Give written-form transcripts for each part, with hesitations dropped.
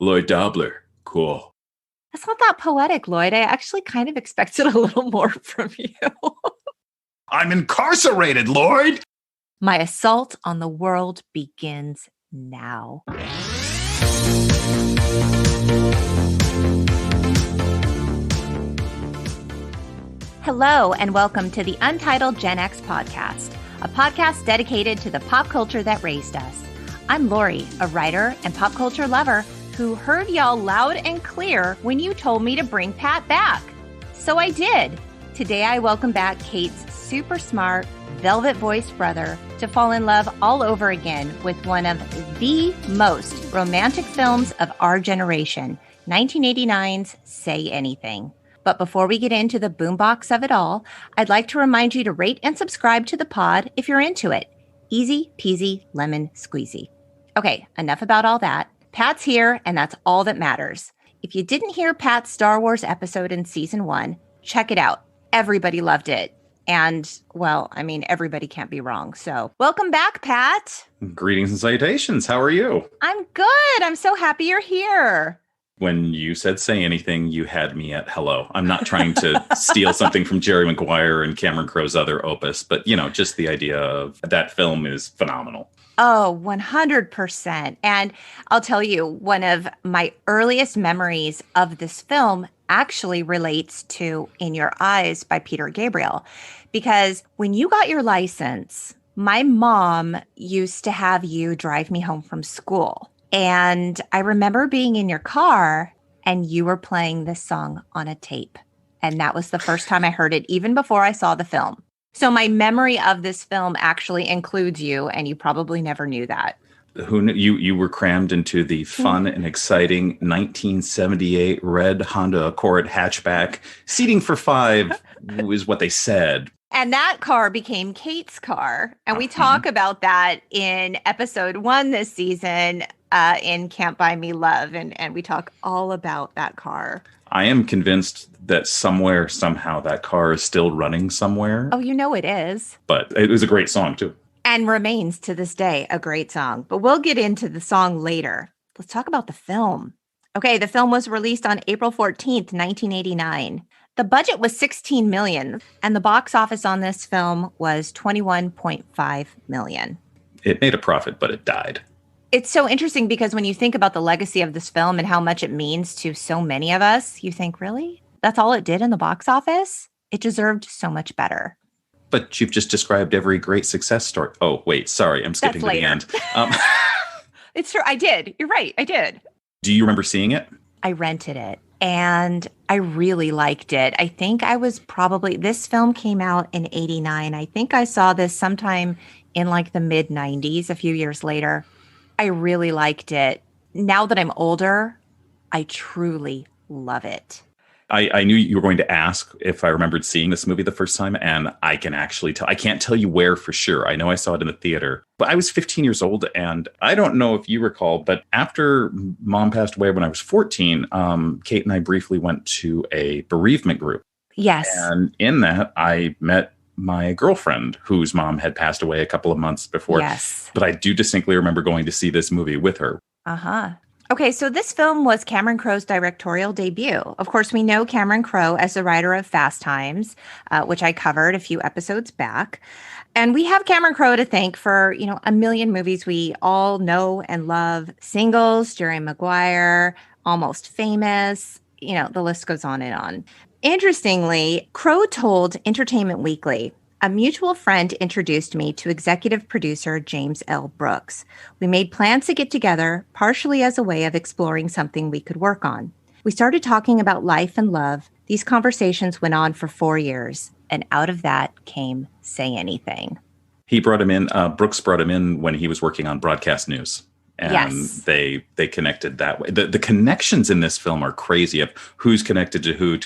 Lloyd Dobler. Cool. That's not that poetic, Lloyd. I actually kind of expected a little more from you. I'm incarcerated, Lloyd! My assault on the world begins now. Hello, and welcome to the Untitled Gen X podcast, a podcast dedicated to the pop culture that raised us. I'm Lori, a writer and pop culture lover who heard y'all loud and clear when you told me to bring Pat back. So I did. Today I welcome back Kate's super smart, velvet-voiced brother to fall in love all over again with one of the most romantic films of our generation, 1989's Say Anything. But before we get into the boombox of it all, I'd like to remind you to rate and subscribe to the pod if you're into it. Easy peasy lemon squeezy. Okay, enough about all that. Pat's here, and that's all that matters. If you didn't hear Pat's Star Wars episode in season 1, check it out. Everybody loved it. And, well, I mean, everybody can't be wrong. So welcome back, Pat. Greetings and salutations. How are you? I'm good. I'm so happy you're here. When you said Say Anything, you had me at hello. I'm not trying to steal something from Jerry Maguire and Cameron Crowe's other opus, but, you know, just the idea of that film is phenomenal. Oh, 100%. And I'll tell you, one of my earliest memories of this film actually relates to In Your Eyes by Peter Gabriel. Because when you got your license, my mom used to have you drive me home from school. And I remember being in your car and you were playing this song on a tape. And that was the first time I heard it, even before I saw the film. So my memory of this film actually includes you, and you probably never knew that. Who knew you were crammed into the fun and exciting 1978 red Honda Accord hatchback. Seating for 5 is what they said. And that car became Kate's car. And we talk about that in episode 1 this season in Can't Buy Me Love. And we talk all about that car. I am convinced that somewhere, somehow, that car is still running somewhere. Oh, you know it is. But it was a great song, too. And remains to this day a great song. But we'll get into the song later. Let's talk about the film. Okay, the film was released on April 14th, 1989. The budget was $16 million, and the box office on this film was $21.5 million. It made a profit, but it died. It's so interesting because when you think about the legacy of this film and how much it means to so many of us, you think, really? That's all it did in the box office? It deserved so much better. But you've just described every great success story. Oh, wait, sorry, I'm skipping to the end. It's true. I did. You're right. I did. Do you remember seeing it? I rented it and I really liked it. I think I was this film came out in 89. I think I saw this sometime in like the mid 90s, a few years later. I really liked it. Now that I'm older, I truly love it. I knew you were going to ask if I remembered seeing this movie the first time, and I can actually tell. I can't tell you where for sure. I know I saw it in the theater, but I was 15 years old, and I don't know if you recall, but after Mom passed away when I was 14, Kate and I briefly went to a bereavement group. Yes. And in that, I met my girlfriend whose mom had passed away a couple of months before. Yes. But I do distinctly remember going to see this movie with her. Uh-huh. Okay, so this film was Cameron Crowe's directorial debut. Of course, we know Cameron Crowe as the writer of Fast Times, which I covered a few episodes back. And we have Cameron Crowe to thank for, a million movies we all know and love. Singles, Jerry Maguire, Almost Famous, the list goes on and on. Interestingly, Crowe told Entertainment Weekly, a mutual friend introduced me to executive producer James L. Brooks. We made plans to get together, partially as a way of exploring something we could work on. We started talking about life and love. These conversations went on for 4 years, and out of that came Say Anything. He brought him in, Brooks brought him in when he was working on broadcast news. And yes. they connected that way. The connections in this film are crazy of who's connected to who,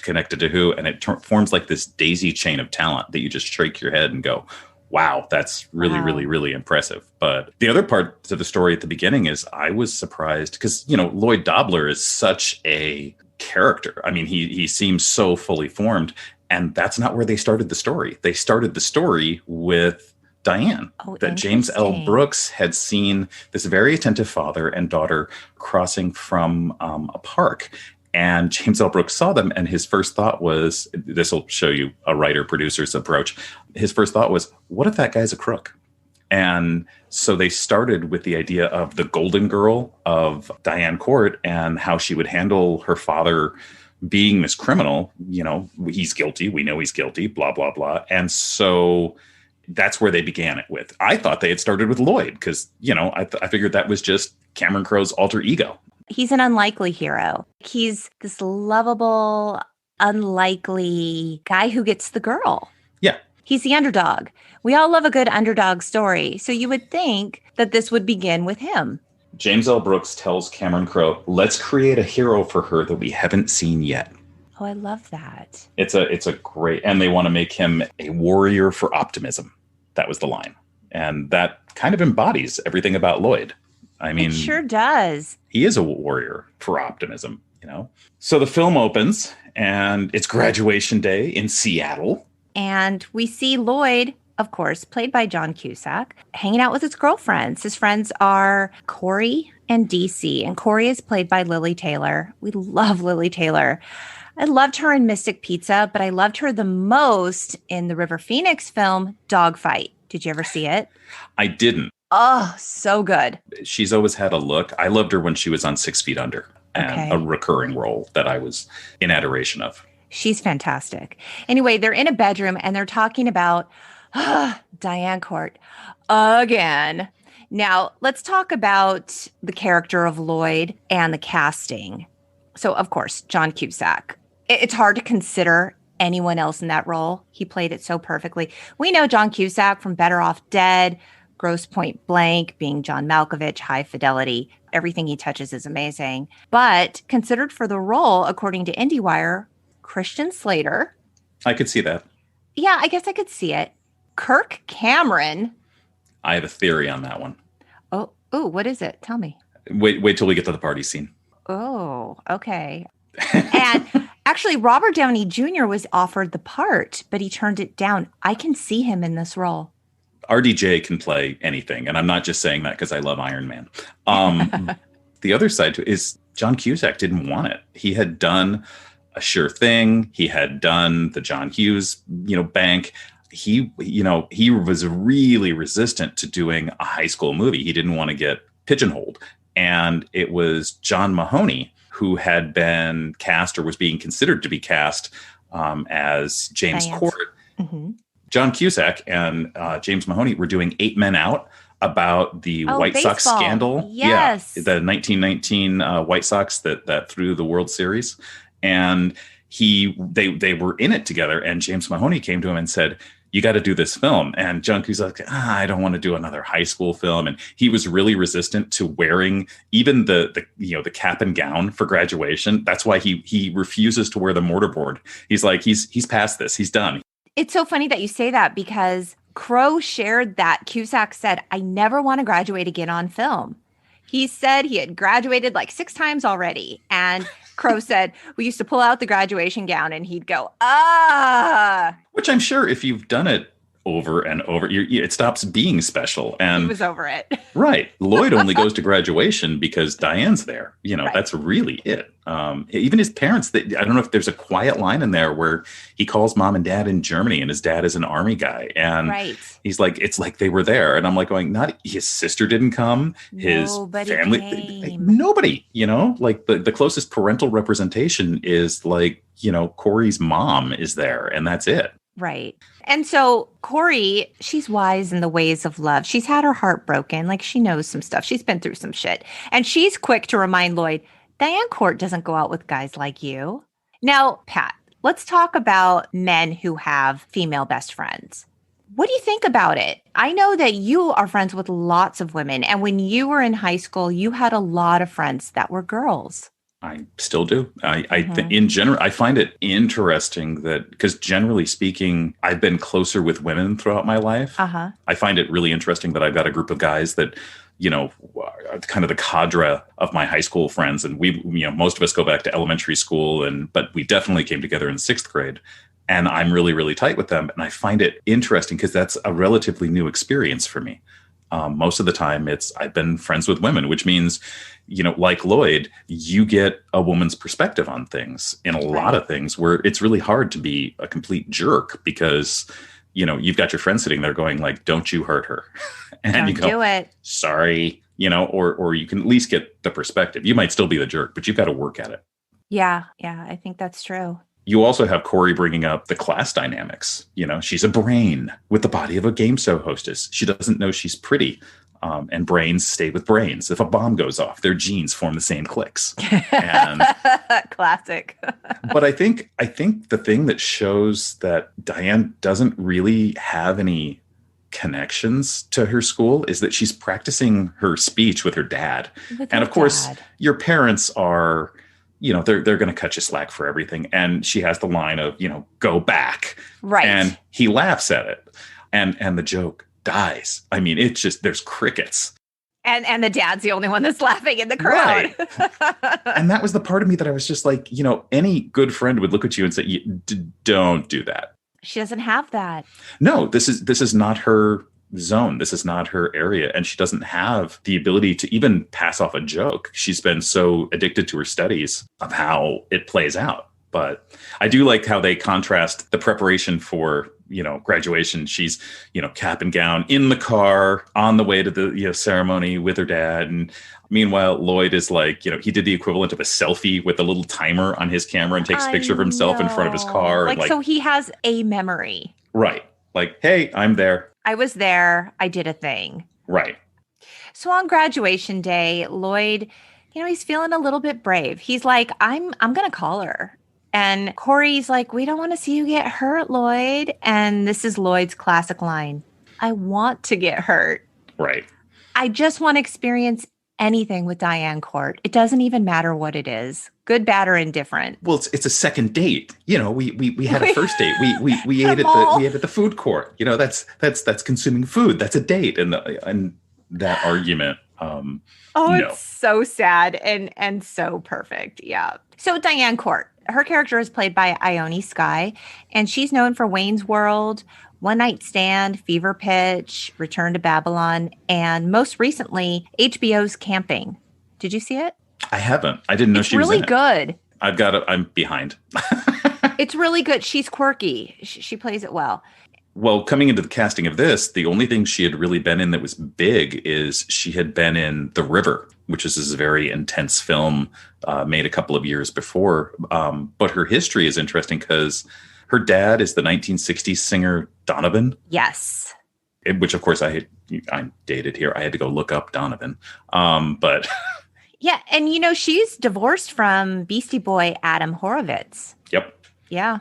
and it forms like this daisy chain of talent that you just shake your head and go, wow, that's really, really, really impressive. But the other part to the story at the beginning is I was surprised because, Lloyd Dobler is such a character. I mean, he seems so fully formed, and that's not where they started the story. They started the story with Diane. Oh, That James L. interesting. Brooks had seen this very attentive father and daughter crossing from a park. And James L. Brooks saw them, and his first thought was, this will show you a writer-producer's approach. His first thought was, what if that guy's a crook? And so they started with the idea of the golden girl of Diane Court and how she would handle her father being this criminal. You know, he's guilty. We know he's guilty, blah, blah, blah. And so that's where they began it with. I thought they had started with Lloyd because, you know, I figured that was just Cameron Crowe's alter ego. He's an unlikely hero. He's this lovable, unlikely guy who gets the girl. Yeah. He's the underdog. We all love a good underdog story. So you would think that this would begin with him. James L. Brooks tells Cameron Crowe, let's create a hero for her that we haven't seen yet. Oh, I love that. It's a great, and they want to make him a warrior for optimism. That was the line. And that kind of embodies everything about Lloyd. I mean, it sure does. He is a warrior for optimism, you know? So the film opens and it's graduation day in Seattle. And we see Lloyd, of course, played by John Cusack, hanging out with his girlfriends. His friends are Corey and DC, and Corey is played by Lily Taylor. We love Lily Taylor. I loved her in Mystic Pizza, but I loved her the most in the River Phoenix film, Dogfight. Did you ever see it? I didn't. Oh, so good. She's always had a look. I loved her when she was on 6 Feet Under, and a recurring role that I was in adoration of. She's fantastic. Anyway, they're in a bedroom and they're talking about Diane Court again. Now, let's talk about the character of Lloyd and the casting. So, of course, John Cusack. It's hard to consider anyone else in that role. He played it so perfectly. We know John Cusack from Better Off Dead, Grosse Point Blank, being John Malkovich, High Fidelity. Everything he touches is amazing. But considered for the role, according to IndieWire, Christian Slater. I could see that. Yeah, I guess I could see it. Kirk Cameron. I have a theory on that one. Oh, what is it? Tell me. Wait till we get to the party scene. Oh, okay. And actually, Robert Downey Jr. was offered the part, but he turned it down. I can see him in this role. RDJ can play anything, and I'm not just saying that because I love Iron Man. The other side to it is John Cusack didn't want it. He had done A Sure Thing. He had done the John Hughes, Bank. He was really resistant to doing a high school movie. He didn't want to get pigeonholed. And it was John Mahoney who had been cast or was being considered to be cast as James Court. Mm-hmm. John Cusack and James Mahoney were doing 8 Men Out about the White baseball. Sox scandal. Yes. Yeah, the 1919 White Sox that threw the World Series. And they were in it together. And James Mahoney came to him and said, you got to do this film. And John Cusack, I don't want to do another high school film. And he was really resistant to wearing even the cap and gown for graduation. That's why he refuses to wear the mortarboard. He's like, he's past this. He's done. It's so funny that you say that because Crowe shared that Cusack said, I never want to graduate again on film. He said he had graduated like 6 times already. And Crowe said, we used to pull out the graduation gown and he'd go, Which I'm sure if you've done it over and over, it stops being special. And he was over it. Right. Lloyd only goes to graduation because Diane's there. Right. That's really it. Even his parents, I don't know if there's a quiet line in there where he calls mom and dad in Germany and his dad is an army guy. And he's like, it's like they were there. And I'm like going, not his sister didn't come. Nobody family, came. Nobody, like the closest parental representation is like, Corey's mom is there and that's it. Right. And so Corey, she's wise in the ways of love. She's had her heart broken. Like she knows some stuff. She's been through some shit. And she's quick to remind Lloyd, Diane Court doesn't go out with guys like you. Now, Pat, let's talk about men who have female best friends. What do you think about it? I know that you are friends with lots of women. And when you were in high school, you had a lot of friends that were girls. I still do. In general, I find it interesting that because generally speaking, I've been closer with women throughout my life. Uh-huh. I find it really interesting that I've got a group of guys that, kind of the cadre of my high school friends. And we, most of us go back to elementary school, but we definitely came together in 6th grade. and I'm really, really tight with them. And I find it interesting because that's a relatively new experience for me. Most of the time I've been friends with women, which means, like Lloyd, you get a woman's perspective on things in a lot of things where it's really hard to be a complete jerk because, you've got your friend sitting there going like, don't you hurt her. And don't you go, do it. Sorry, or you can at least get the perspective. You might still be the jerk, but you've got to work at it. Yeah. Yeah. I think that's true. You also have Corey bringing up the class dynamics. She's a brain with the body of a game show hostess. She doesn't know she's pretty. And brains stay with brains. If a bomb goes off, their genes form the same clicks. And, classic. But I think the thing that shows that Diane doesn't really have any connections to her school is that she's practicing her speech with her dad. Of course, your parents are, they're going to cut you slack for everything. And she has the line of, go back. Right. And he laughs at it. And the joke dies. I mean, it's just, there's crickets. And the dad's the only one that's laughing in the crowd. Right. And that was the part of me that I was just like, any good friend would look at you and say, don't do that. She doesn't have that. No, this is not her zone. This is not her area. And she doesn't have the ability to even pass off a joke. She's been so addicted to her studies of how it plays out. But I do like how they contrast the preparation for, graduation. She's, cap and gown in the car on the way to the ceremony with her dad. And meanwhile, Lloyd is like, he did the equivalent of a selfie with a little timer on his camera and takes a picture of himself in front of his car. Like, so he has a memory. Right. Like, hey, I'm there. I was there. I did a thing. Right. So on graduation day, Lloyd, he's feeling a little bit brave. He's like, I'm going to call her. And Corey's like, we don't want to see you get hurt, Lloyd. And this is Lloyd's classic line. I want to get hurt. Right. I just want to experience anything with Diane Court. It doesn't even matter what it is. Good, bad, or indifferent. Well, it's a second date. We had a first date. We ate at the food court. That's consuming food. That's a date. And that argument. No. It's so sad and so perfect. Yeah. So Diane Court, her character is played by Ione Skye, and she's known for Wayne's World, One Night Stand, Fever Pitch, Return to Babylon, and most recently, HBO's Camping. Did you see it? I haven't. I didn't know she was in it. It's really good. I'm behind. It's really good. She's quirky. She plays it well. Well, coming into the casting of this, the only thing she had really been in that was big is she had been in The River, which is this very intense film made a couple of years before. But her history is interesting because her dad is the 1960s singer Donovan. Yes. Which, of course, I'm dated here. I had to go look up Donovan. But yeah. And, she's divorced from Beastie Boy Adam Horovitz. Yep. Yeah.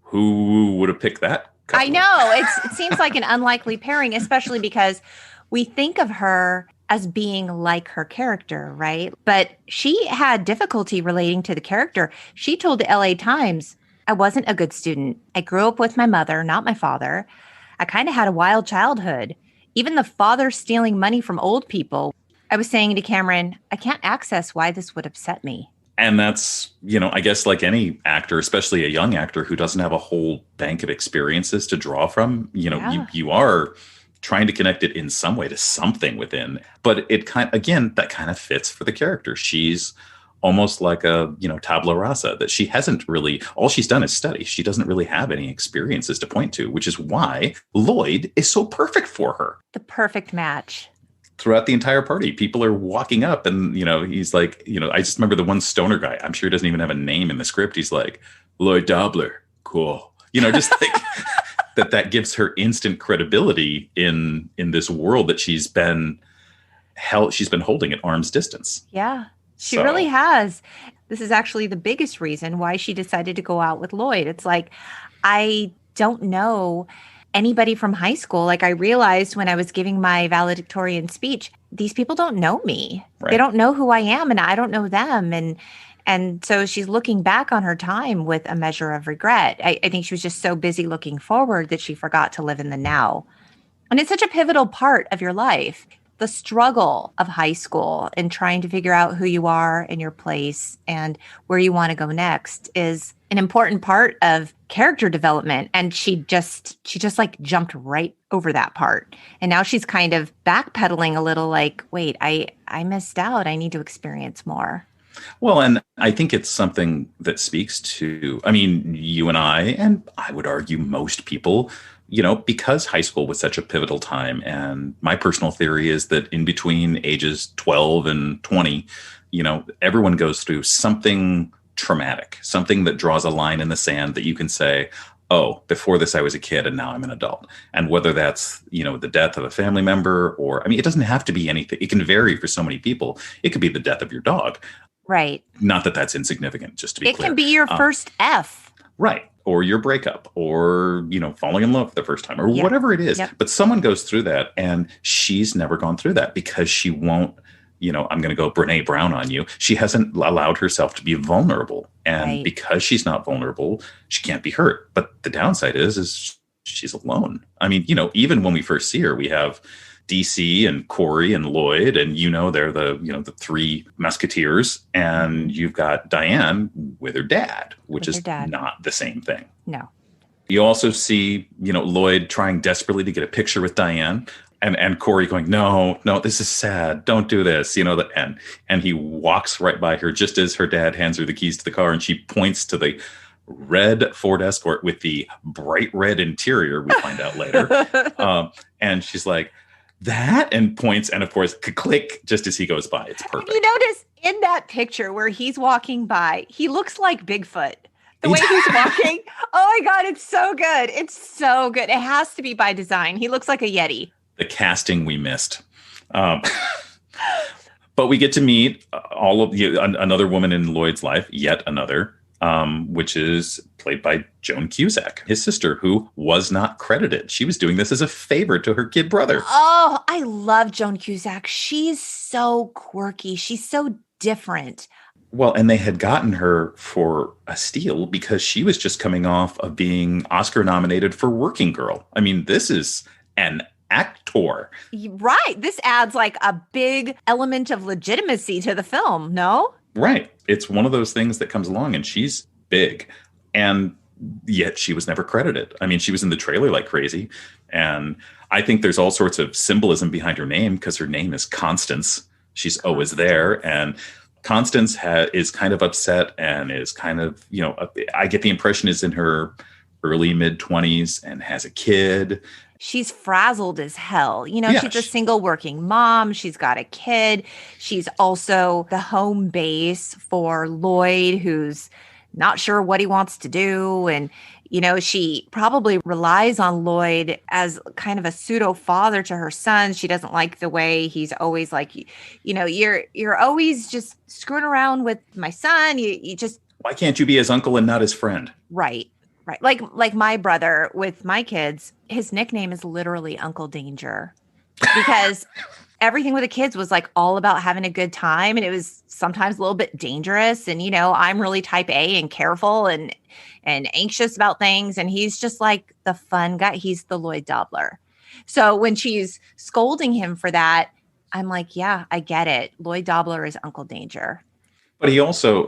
Who would have picked that? I know. It seems like an unlikely pairing, especially because we think of her as being like her character, right? But she had difficulty relating to the character. She told the LA Times, I wasn't a good student. I grew up with my mother, not my father. I kind of had a wild childhood. Even the father stealing money from old people. I was saying to Cameron, I can't access why this would upset me. And that's, I guess like any actor, especially a young actor who doesn't have a whole bank of experiences to draw from, you are trying to connect it in some way to something within. But it that kind of fits for the character. She's almost like a, tabula rasa, that she hasn't really, all she's done is study. She doesn't really have any experiences to point to, which is why Lloyd is so perfect for her. The perfect match. Throughout the entire party, people are walking up and, he's like, I just remember the one stoner guy. I'm sure he doesn't even have a name in the script. He's like, Lloyd Dobler. Cool. Just like that gives her instant credibility in this world that she's been holding at arm's distance. Yeah, she really has. This is actually the biggest reason why she decided to go out with Lloyd. It's like, I don't know anybody from high school. Like I realized when I was giving my valedictorian speech, these people don't know me. Right. They don't know who I am and I don't know them. And so she's looking back on her time with a measure of regret. I think she was just so busy looking forward that she forgot to live in the now. And it's such a pivotal part of your life. the struggle of high school and trying to figure out who you are and your place and where you want to go next is an important part of character development. And she just like jumped right over that part. And now she's kind of backpedaling a little like, wait, I missed out. I need to experience more. Well, and I think it's something that speaks to, I mean, you and I would argue most people, because high school was such a pivotal time. And my personal theory is that in between ages 12 and 20, everyone goes through something traumatic, something that draws a line in the sand that you can say, oh, before this, I was a kid and now I'm an adult. And whether that's, the death of a family member or, it doesn't have to be anything. It can vary for so many people. It could be the death of your dog. Right. Not that that's insignificant, just to be clear. It can be your first F. Right. Or your breakup or, falling in love for the first time or whatever it is. Yep. But someone goes through that and she's never gone through that because she won't, I'm going to go Brene Brown on you. She hasn't allowed herself to be vulnerable. And because she's not vulnerable, she can't be hurt. But the downside is she's alone. Even when we first see her, we have DC and Corey and Lloyd, and they're the three musketeers, and you've got Diane with her dad, which is not the same thing. No. You also see, Lloyd trying desperately to get a picture with Diane, and Corey going, no, this is sad. Don't do this. And he walks right by her just as her dad hands her the keys to the car, and she points to the red Ford Escort with the bright red interior, we find out later. And she's like, that, and points, and of course, click just as he goes by. It's perfect. You notice in that picture where he's walking by, he looks like Bigfoot. The way he's walking. Oh my God, it's so good. It's so good. It has to be by design. He looks like a Yeti. The casting we missed. But we get to meet another woman in Lloyd's life, yet another, which is played by Joan Cusack, his sister, who was not credited. She was doing this as a favor to her kid brother. Oh, I love Joan Cusack. She's so quirky. She's so different. Well, and they had gotten her for a steal because she was just coming off of being Oscar nominated for Working Girl. This is an actor. Right. This adds like a big element of legitimacy to the film, no? Right. It's one of those things that comes along, and she's big, and yet she was never credited. She was in the trailer like crazy, and I think there's all sorts of symbolism behind her name because her name is Constance. She's always there, and Constance is kind of upset and is kind of, I get the impression is in her early mid-20s and has a kid. She's frazzled as hell. She's a single working mom. She's got a kid. She's also the home base for Lloyd, who's not sure what he wants to do. And, she probably relies on Lloyd as kind of a pseudo father to her son. She doesn't like the way he's always like, you're always just screwing around with my son. You just. Why can't you be his uncle and not his friend? Right. Right. Like my brother with my kids, his nickname is literally Uncle Danger because everything with the kids was like all about having a good time. And it was sometimes a little bit dangerous. And, I'm really type A and careful and anxious about things. And he's just like the fun guy. He's the Lloyd Dobler. So when she's scolding him for that, I'm like, yeah, I get it. Lloyd Dobler is Uncle Danger. But he also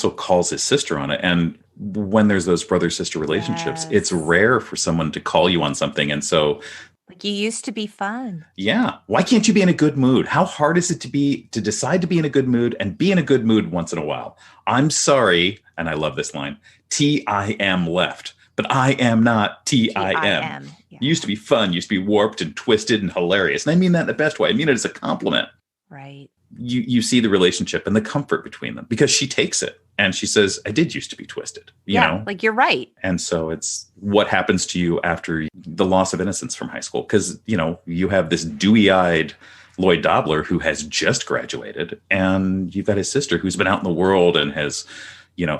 calls his sister on it. And when there's those brother-sister relationships, it's rare for someone to call you on something. And so like you used to be fun. Yeah. Why can't you be in a good mood? How hard is it to decide to be in a good mood and be in a good mood once in a while? I'm sorry. And I love this line. T-I-M left, but I am not T-I-M. Yeah. Used to be fun, used to be warped and twisted and hilarious. And I mean that in the best way. I mean it as a compliment. Right. You see the relationship and the comfort between them because she takes it and she says, I did used to be twisted, you know? Like you're right. And so it's what happens to you after the loss of innocence from high school. Because, you have this dewy-eyed Lloyd Dobler who has just graduated and you've got his sister who's been out in the world and has,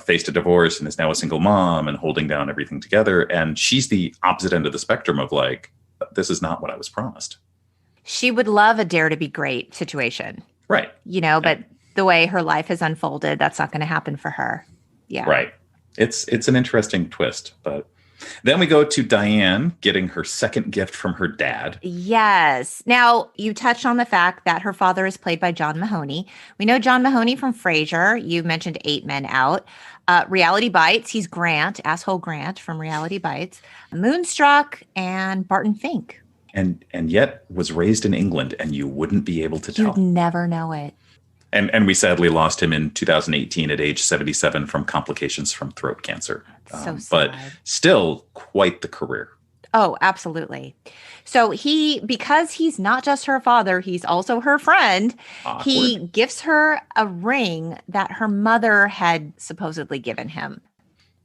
faced a divorce and is now a single mom and holding down everything together. And she's the opposite end of the spectrum of like, this is not what I was promised. She would love a dare to be great situation. Right. But the way her life has unfolded, that's not going to happen for her. Yeah. Right. It's an interesting twist, but Then we go to Diane getting her second gift from her dad. Yes. Now, you touched on the fact that her father is played by John Mahoney. We know John Mahoney from Frasier. You mentioned 8 Men Out. Reality Bites, he's Grant, asshole Grant from Reality Bites. Moonstruck and Barton Fink. And yet was raised in England, and you wouldn't be able to tell. You'd never know it. And we sadly lost him in 2018 at age 77 from complications from throat cancer. So sad. But still quite the career. Oh, absolutely. So because he's not just her father, he's also her friend. Awkward. He gifts her a ring that her mother had supposedly given him.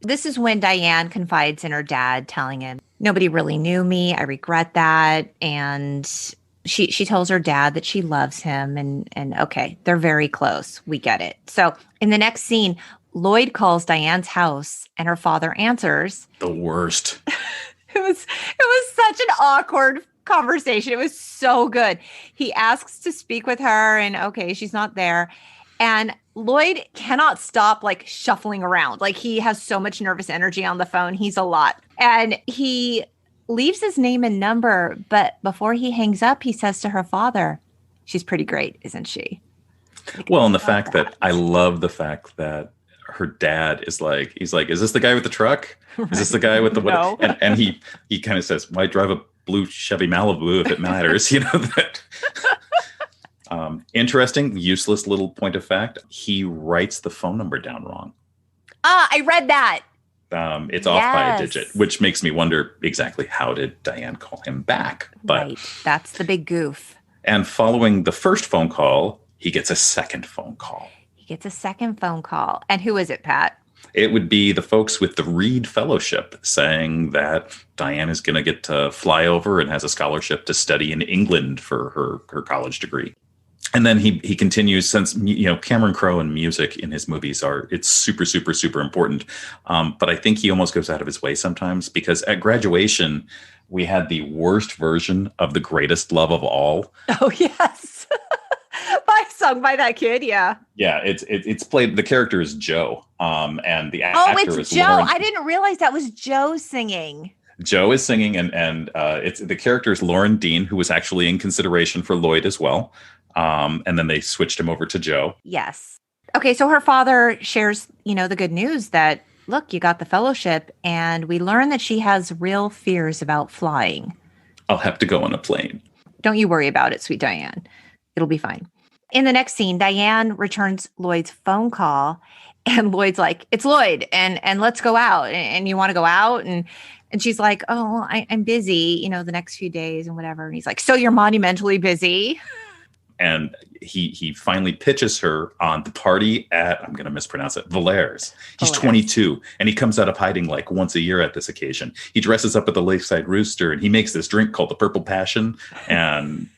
This is when Diane confides in her dad, telling him, nobody really knew me. I regret that. And she tells her dad that she loves him. And okay, they're very close. We get it. So in the next scene, Lloyd calls Diane's house and her father answers. The worst. It was such an awkward conversation. It was so good. He asks to speak with her and okay, she's not there. And Lloyd cannot stop like shuffling around. Like he has so much nervous energy on the phone. He's a lot. And he leaves his name and number. But before he hangs up, he says to her father, she's pretty great, isn't she? Well, and the fact that I love the fact that her dad is like, he's like, is this the guy with the truck? Is this the guy with the No. and he kind of says, why drive a blue Chevy Malibu if it matters? You know that. Interesting, useless little point of fact. He writes the phone number down wrong. I read that. It's off by a digit, which makes me wonder exactly how did Diane call him back? But right. That's the big goof. And following the first phone call, he gets a second phone call. He gets a second phone call. And who is it, Pat? It would be the folks with the Reed Fellowship saying that Diane is going to get to fly over and has a scholarship to study in England for her college degree. And then he continues, since, you know, Cameron Crowe and music in his movies it's super, super, super important. But I think he almost goes out of his way sometimes, because at graduation, we had the worst version of The Greatest Love of All. Oh, yes. Sung by that kid. Yeah. Yeah. It's played. The character is Joe. And the actor it's is Joe. Lauren. I didn't realize that was Joe singing. Joe is singing, and it's the character is Lauren Dean, who was actually in consideration for Lloyd as well. And then they switched him over to Joe. Yes. Okay. So her father shares, the good news that, look, you got the fellowship, and we learn that she has real fears about flying. I'll have to go on a plane. Don't you worry about it, sweet Diane. It'll be fine. In the next scene, Diane returns Lloyd's phone call, and Lloyd's like, it's Lloyd, and let's go out. And you want to go out? And she's like, oh, I'm busy, the next few days and whatever. And he's like, so you're monumentally busy. And he finally pitches her on the party at, I'm going to mispronounce it, Valaire's. He's 22, and he comes out of hiding like once a year at this occasion. He dresses up at the Lakeside Rooster, and he makes this drink called the Purple Passion. And,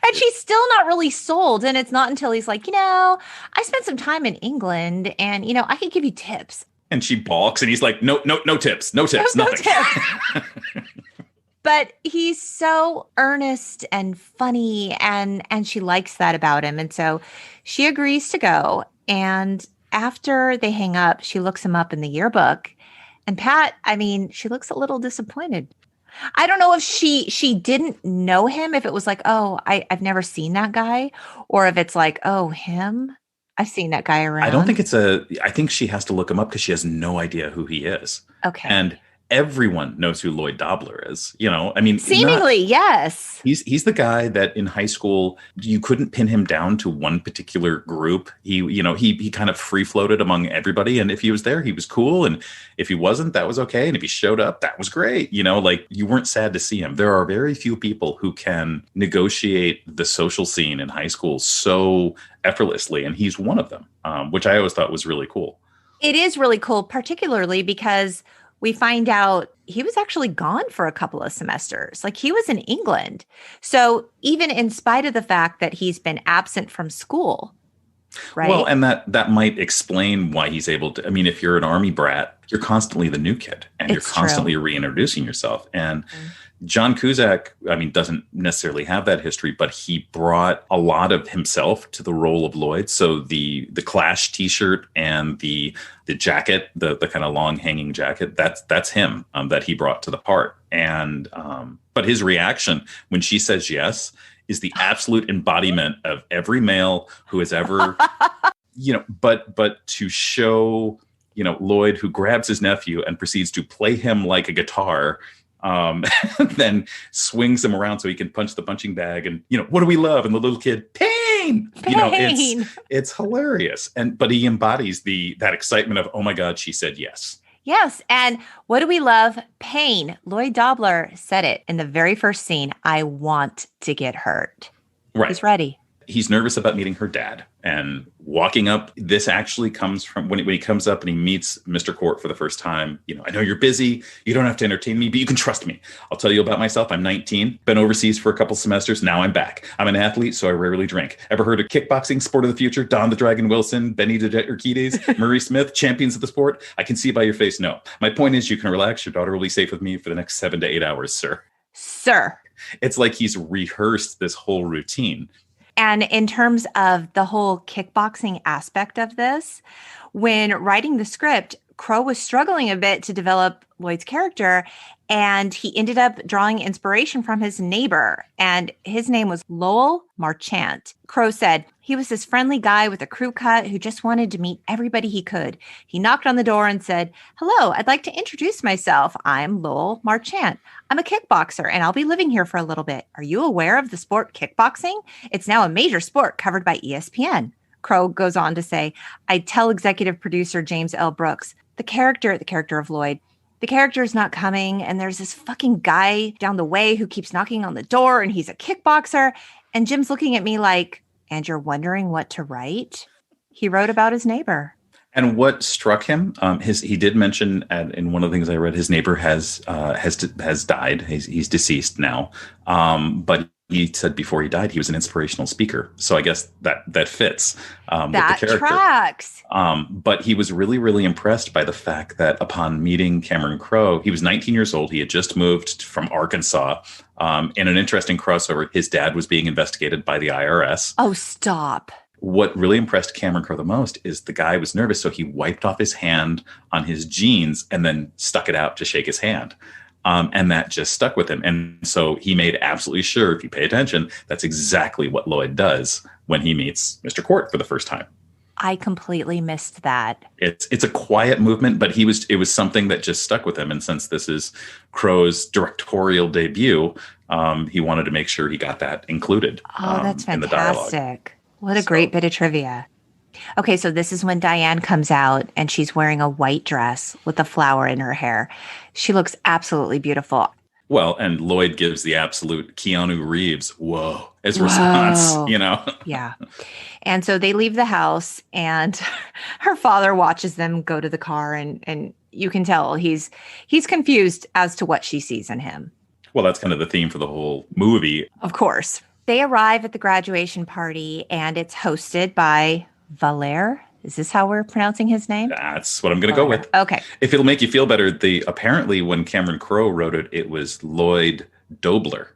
And she's still not really sold. And it's not until he's like, I spent some time in England, and, I could give you tips. And she balks, and he's like, no tips, nothing. Tips. But he's so earnest and funny, and she likes that about him. And so she agrees to go. And after they hang up, she looks him up in the yearbook. And Pat, she looks a little disappointed. I don't know if she didn't know him, if it was like, oh, I've never seen that guy, or if it's like, oh, him. I've seen that guy around. I don't think I think she has to look him up because she has no idea who he is. Okay. And everyone knows who Lloyd Dobler is. Seemingly, yes. He's the guy that in high school you couldn't pin him down to one particular group. He kind of free floated among everybody, and if he was there, he was cool, and if he wasn't, that was okay, and if he showed up, that was great. You weren't sad to see him. There are very few people who can negotiate the social scene in high school so effortlessly, and he's one of them, which I always thought was really cool. It is really cool, particularly because we find out he was actually gone for a couple of semesters. Like, he was in England. So even in spite of the fact that he's been absent from school, right? Well, and that might explain why he's able to. If you're an army brat, you're constantly the new kid, and you're constantly reintroducing yourself. And John Cusack, I mean, doesn't necessarily have that history, but he brought a lot of himself to the role of Lloyd. So the Clash T-shirt and the jacket, the kind of long hanging jacket, that's him that he brought to the part. And but his reaction when she says yes is the absolute embodiment of every male who has ever, but to show, Lloyd, who grabs his nephew and proceeds to play him like a guitar, then swings him around so he can punch the punching bag. And, what do we love? And the little kid, pain. It's hilarious. But he embodies that excitement of, oh my God, she said yes. Yes. And what do we love? Pain. Lloyd Dobler said it in the very first scene. I want to get hurt. Right. He's ready. He's nervous about meeting her dad and walking up. This actually comes from when he comes up and he meets Mr. Court for the first time. I know you're busy. You don't have to entertain me, but you can trust me. I'll tell you about myself. I'm 19, been overseas for a couple semesters. Now I'm back. I'm an athlete, so I rarely drink. Ever heard of kickboxing, sport of the future? Don the Dragon Wilson, Benny Urquidez, Murray Smith, champions of the sport? I can see by your face, no. My point is you can relax. Your daughter will be safe with me for the next 7 to 8 hours, sir. Sir. It's like he's rehearsed this whole routine. And in terms of the whole kickboxing aspect of this, when writing the script, Crowe was struggling a bit to develop Lloyd's character, and he ended up drawing inspiration from his neighbor, and his name was Lowell Marchant. Crowe said, he was this friendly guy with a crew cut who just wanted to meet everybody he could. He knocked on the door and said, hello, I'd like to introduce myself. I'm Lowell Marchant. I'm a kickboxer, and I'll be living here for a little bit. Are you aware of the sport kickboxing? It's now a major sport covered by ESPN. Crowe goes on to say, I tell executive producer James L. Brooks, the character of Lloyd, the character is not coming, and there's this fucking guy down the way who keeps knocking on the door, and he's a kickboxer. And Jim's looking at me like, and you're wondering what to write? He wrote about his neighbor. And what struck him, he did mention in one of the things I read, his neighbor has died. He's deceased now. But he said before he died, he was an inspirational speaker. So I guess that fits with the character. Tracks. But he was really, really impressed by the fact that upon meeting Cameron Crowe, he was 19 years old. He had just moved from Arkansas. In an interesting crossover, his dad was being investigated by the IRS. Oh, stop. What really impressed Cameron Crowe the most is the guy was nervous, so he wiped off his hand on his jeans and then stuck it out to shake his hand. And that just stuck with him. And so he made absolutely sure, if you pay attention, that's exactly what Lloyd does when he meets Mr. Court for the first time. I completely missed that. It's a quiet movement, but it was something that just stuck with him. And since this is Crowe's directorial debut, he wanted to make sure he got that included. Oh, that's fantastic. In the dialogue. What a great bit of trivia. Okay, so this is when Diane comes out and she's wearing a white dress with a flower in her hair. She looks absolutely beautiful. Well, and Lloyd gives the absolute Keanu Reeves, whoa, as response, Yeah. And so they leave the house and her father watches them go to the car and you can tell he's confused as to what she sees in him. Well, that's kind of the theme for the whole movie. Of course. They arrive at the graduation party and it's hosted by Valère. Is this how we're pronouncing his name? That's what I'm going to go with. Okay. If it'll make you feel better, apparently when Cameron Crowe wrote it, it was Lloyd Dobler.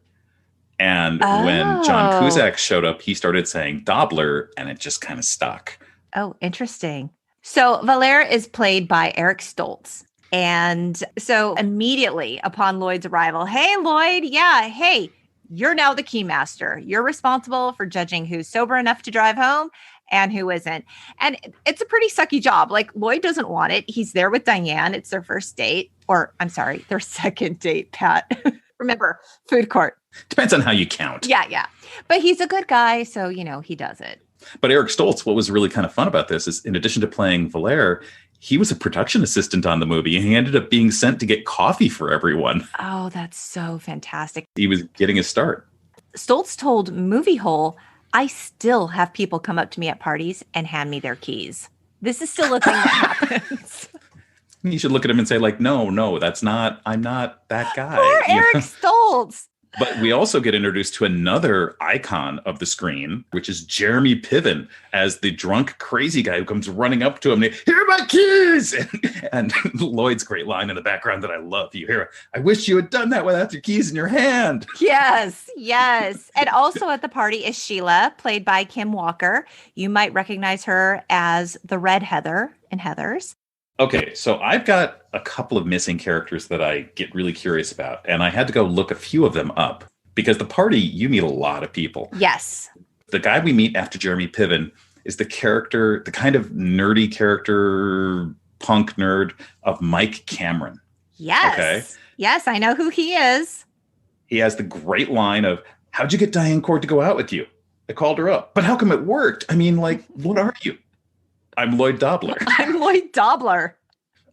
And when John Cusack showed up, he started saying Dobler, and it just kind of stuck. Oh, interesting. So Valère is played by Eric Stoltz. And so immediately upon Lloyd's arrival, hey, Lloyd, hey, you're now the keymaster. You're responsible for judging who's sober enough to drive home and who isn't. And it's a pretty sucky job. Like, Lloyd doesn't want it. He's there with Diane. It's their first date. Or, I'm sorry, their second date, Pat. Remember, food court. Depends on how you count. Yeah. But he's a good guy, so, he does it. But Eric Stoltz, what was really kind of fun about this is, in addition to playing Valère, he was a production assistant on the movie, and he ended up being sent to get coffee for everyone. Oh, that's so fantastic. He was getting his start. Stoltz told Movie Hole, I still have people come up to me at parties and hand me their keys. This is still a thing that happens. You should look at him and say, like, no, I'm not that guy. Poor Eric Stoltz. But we also get introduced to another icon of the screen, which is Jeremy Piven as the drunk, crazy guy who comes running up to him and, here are my keys! And Lloyd's great line in the background that I love. You hear, I wish you had done that without your keys in your hand. Yes, yes. And also at the party is Sheila, played by Kim Walker. You might recognize her as the Red Heather in Heathers. Okay, so I've got a couple of missing characters that I get really curious about, and I had to go look a few of them up because the party, you meet a lot of people. Yes. The guy we meet after Jeremy Piven is the character, the kind of nerdy character, punk nerd of Mike Cameron. Yes. Okay. Yes, I know who he is. He has the great line of, how'd you get Diane Cord to go out with you? I called her up. But how come it worked? I mean, like, what are you? I'm Lloyd Dobler. I'm Lloyd Dobler.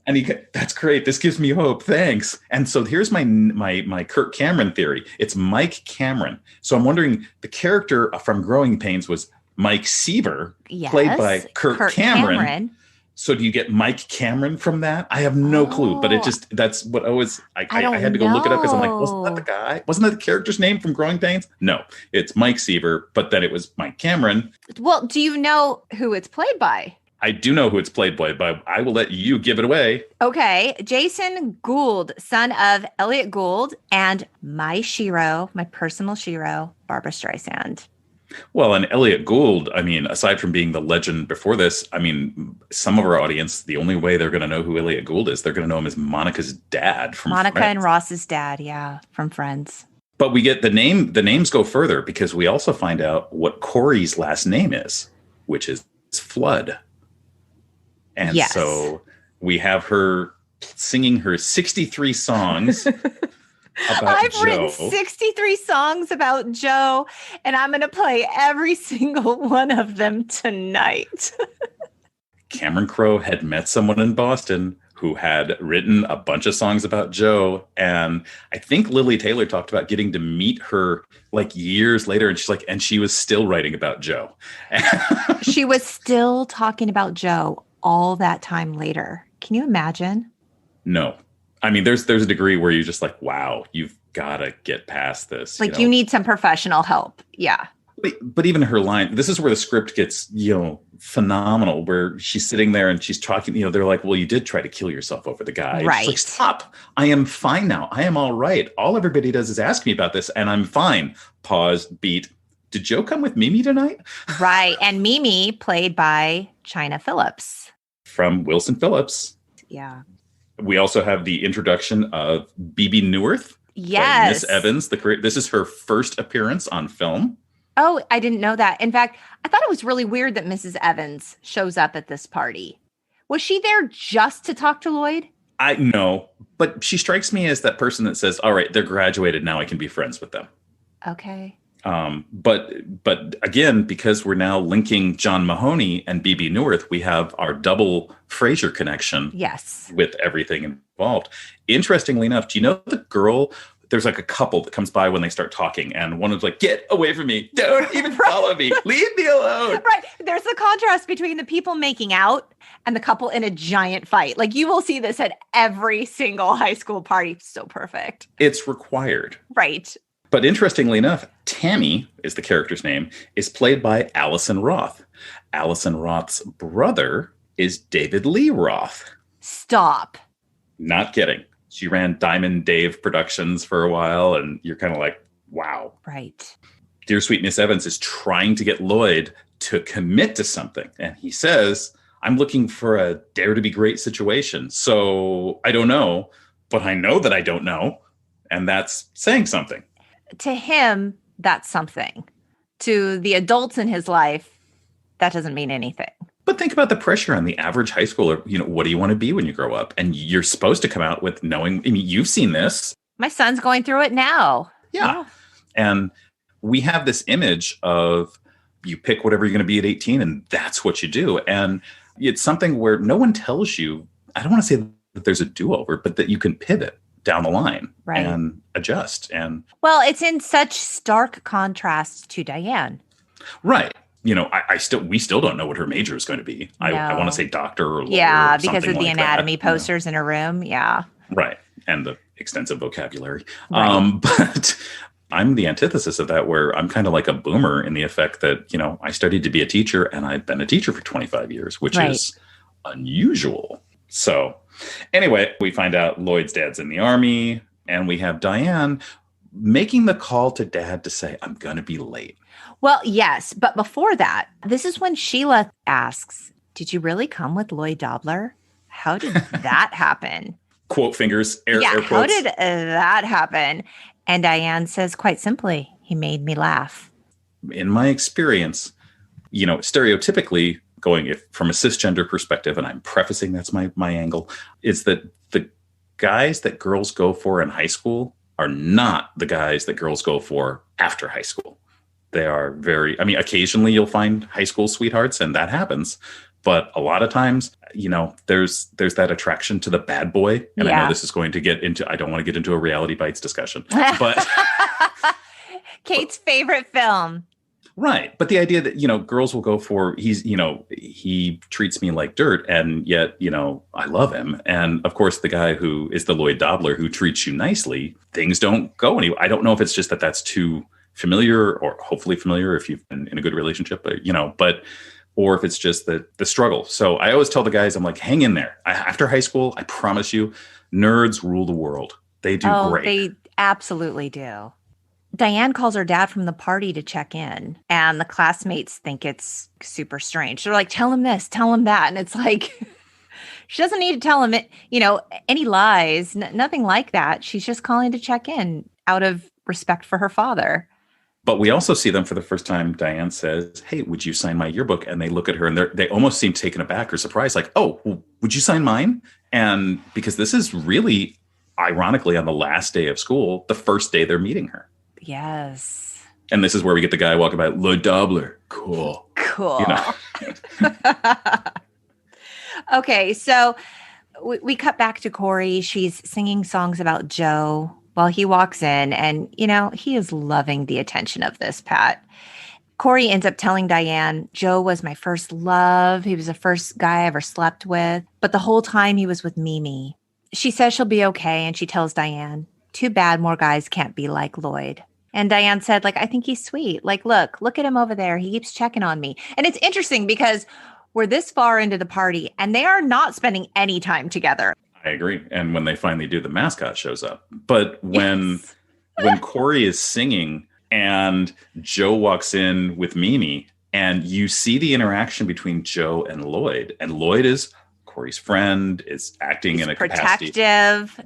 And that's great. This gives me hope. Thanks. And so here's my Kirk Cameron theory. It's Mike Cameron. So I'm wondering, the character from Growing Pains was Mike Seaver, yes, played by Kirk Cameron. So do you get Mike Cameron from that? I have no clue, but that's what I had to go look it up because I'm like, wasn't that the guy? Wasn't that the character's name from Growing Pains? No, it's Mike Seaver, but then it was Mike Cameron. Well, do you know who it's played by? I do know who it's played by, but I will let you give it away. Okay. Jason Gould, son of Elliot Gould and my Shiro, my personal Shiro, Barbara Streisand. Well, and Elliot Gould, I mean, aside from being the legend before this, I mean, some of our audience, the only way they're going to know who Elliot Gould is, they're going to know him as Monica's dad from Monica Friends. And Ross's dad, yeah, from Friends. But we get the names go further because we also find out what Corey's last name is, which is Flood. And yes. So we have her singing her 63 songs about I've Joe. written 63 songs about Joe, and I'm going to play every single one of them tonight. Cameron Crowe had met someone in Boston who had written a bunch of songs about Joe. And I think Lily Taylor talked about getting to meet her like years later. And she's like, and she was still writing about Joe. She was still talking about Joe all that time later. Can you imagine? No. I mean, there's a degree where you're just like, wow, you've got to get past this. Like, you need some professional help. Yeah. But even her line, this is where the script gets, phenomenal, where she's sitting there and she's talking, they're like, well, you did try to kill yourself over the guy. Right. She's like, stop. I am fine now. I am all right. All everybody does is ask me about this and I'm fine. Pause, beat. Did Joe come with Mimi tonight? Right. And Mimi played by China Phillips. From Wilson Phillips. Yeah. We also have the introduction of Bebe Neuwirth. Yes. Miss Evans. This is her first appearance on film. Oh, I didn't know that. In fact, I thought it was really weird that Mrs. Evans shows up at this party. Was she there just to talk to Lloyd? I know, but she strikes me as that person that says, all right, they're graduated. Now I can be friends with them. Okay. But again, because we're now linking John Mahoney and Bebe Neuwirth, we have our double Frasier connection. Yes. With everything involved. Interestingly enough, do you know the girl? There's like a couple that comes by when they start talking, and one is like, "Get away from me! Don't even follow me! Leave me alone!" Right. There's the contrast between the people making out and the couple in a giant fight. Like, you will see this at every single high school party. So perfect. It's required. Right. But interestingly enough, Tammy is the character's name, is played by Allison Roth. Allison Roth's brother is David Lee Roth. Stop. Not kidding. She ran Diamond Dave Productions for a while, and you're kind of like, wow. Right. Dear Sweet Miss Evans is trying to get Lloyd to commit to something. And he says, I'm looking for a dare to be great situation. So I don't know, but I know that I don't know. And that's saying something. To him, that's something. To the adults in his life, that doesn't mean anything. But think about the pressure on the average high schooler. What do you want to be when you grow up? And you're supposed to come out with knowing, you've seen this. My son's going through it now. Yeah. And we have this image of you pick whatever you're going to be at 18 and that's what you do. And it's something where no one tells you, I don't want to say that there's a do-over, but that you can pivot down the line and adjust. And well, it's in such stark contrast to Diane. Right. We still don't know what her major is going to be. No. I want to say doctor or lawyer. Yeah, because of the anatomy posters in her room. Yeah. Right. And the extensive vocabulary. Right. I'm the antithesis of that, where I'm kind of like a boomer in the effect that, I studied to be a teacher and I've been a teacher for 25 years, which is unusual. So anyway, we find out Lloyd's dad's in the army, and we have Diane making the call to dad to say, I'm going to be late. Well, yes. But before that, this is when Sheila asks, did you really come with Lloyd Dobler? How did that happen? Quote fingers, air quotes. How did that happen? And Diane says, quite simply, he made me laugh. In my experience, stereotypically, going from a cisgender perspective, and I'm prefacing that's my angle, is that the guys that girls go for in high school are not the guys that girls go for after high school. They are occasionally you'll find high school sweethearts, and that happens. But a lot of times, there's that attraction to the bad boy. And I know this is going to I don't want to get into a Reality Bites discussion, but Kate's favorite film. Right. But the idea that, girls will go for, he treats me like dirt, and yet, I love him. And of course, the guy who is the Lloyd Dobler who treats you nicely, things don't go anywhere. I don't know if it's just that that's too familiar, or hopefully familiar if you've been in a good relationship, or if it's just the struggle. So I always tell the guys, I'm like, hang in there. After high school, I promise you, nerds rule the world. They do great. They absolutely do. Diane calls her dad from the party to check in, and the classmates think it's super strange. They're like, tell him this, tell him that. And it's like, she doesn't need to tell him it, any lies, nothing like that. She's just calling to check in out of respect for her father. But we also see them for the first time. Diane says, hey, would you sign my yearbook? And they look at her and they almost seem taken aback or surprised, like, oh, well, would you sign mine? And because this is really, ironically, on the last day of school, the first day they're meeting her. Yes. And this is where we get the guy walking by, Lloyd Dobler. Cool. Okay, so we cut back to Corey. She's singing songs about Joe while he walks in, and, he is loving the attention of this, Pat. Corey ends up telling Diane, Joe was my first love. He was the first guy I ever slept with, but the whole time he was with Mimi. She says she'll be okay, and she tells Diane, too bad more guys can't be like Lloyd. And Diane said, I think he's sweet. Look at him over there. He keeps checking on me. And it's interesting because we're this far into the party, and they are not spending any time together. I agree. And when they finally do, the mascot shows up. But when Corey is singing and Joe walks in with Mimi, and you see the interaction between Joe and Lloyd is Corey's friend, is acting in a capacity,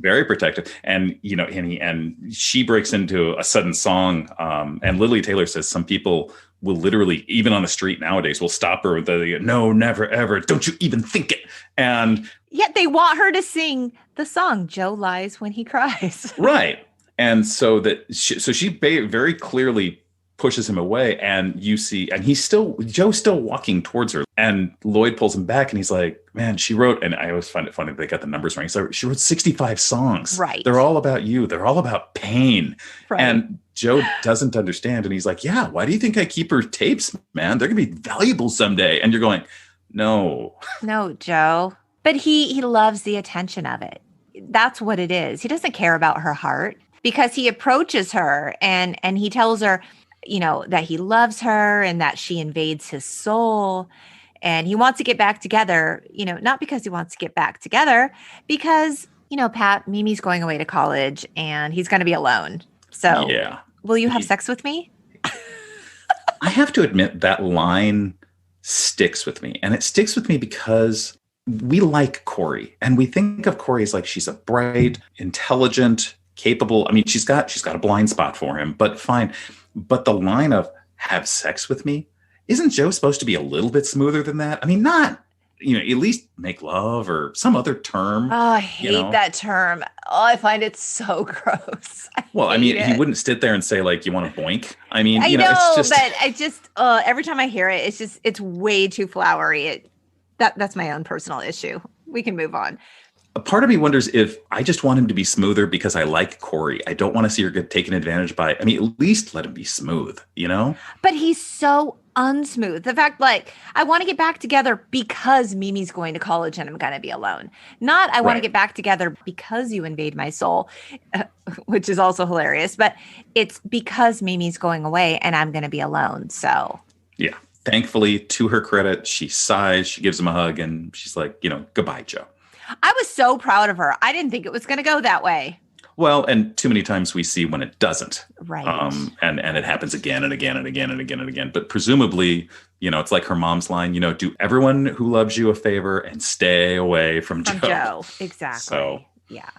very protective. And, and she breaks into a sudden song. And Lily Taylor says some people will literally, even on the street nowadays, will stop her with no, never, ever. Don't you even think it. And yet they want her to sing the song, Joe Lies When He Cries. Right. And so she very clearly pushes him away, and you see, and Joe's still walking towards her, and Lloyd pulls him back, and he's like, man, she wrote, and I always find it funny that they got the numbers wrong. So she wrote 65 songs. Right. They're all about you. They're all about pain. Right. And Joe doesn't understand. And he's like, yeah, why do you think I keep her tapes, man? They're going to be valuable someday. And you're going, no, Joe. But he loves the attention of it. That's what it is. He doesn't care about her heart, because he approaches her and he tells her, that he loves her and that she invades his soul. And he wants to get back together, not because he wants to get back together, because, Pat, Mimi's going away to college and he's going to be alone. So yeah. Will you have sex with me? I have to admit that line sticks with me. And it sticks with me because we like Corey, and we think of Corey as she's a bright, intelligent, capable. I mean, she's got a blind spot for him, but fine. But the line of have sex with me, isn't Joe supposed to be a little bit smoother than that? I mean, not, at least make love or some other term. Oh, I hate that term. Oh, I find it so gross. He wouldn't sit there and say, you want to boink. I mean, I know, it's just, but I just, every time I hear it, it's way too flowery. That's my own personal issue. We can move on. A part of me wonders if I just want him to be smoother because I like Corey. I don't want to see her get taken advantage by. I mean, at least let him be smooth, But he's so unsmooth. The fact, like, I want to get back together because Mimi's going to college and I'm going to be alone. Not I want to get back together because you invade my soul, which is also hilarious. But it's because Mimi's going away and I'm going to be alone. So, yeah. Thankfully, to her credit, she sighs, she gives him a hug, and she's like, goodbye, Joe. I was so proud of her. I didn't think it was going to go that way. Well, and too many times we see when it doesn't. Right. And it happens again and again and again and again and again. But presumably, it's like her mom's line, do everyone who loves you a favor and stay away from Joe. Exactly. So, yeah.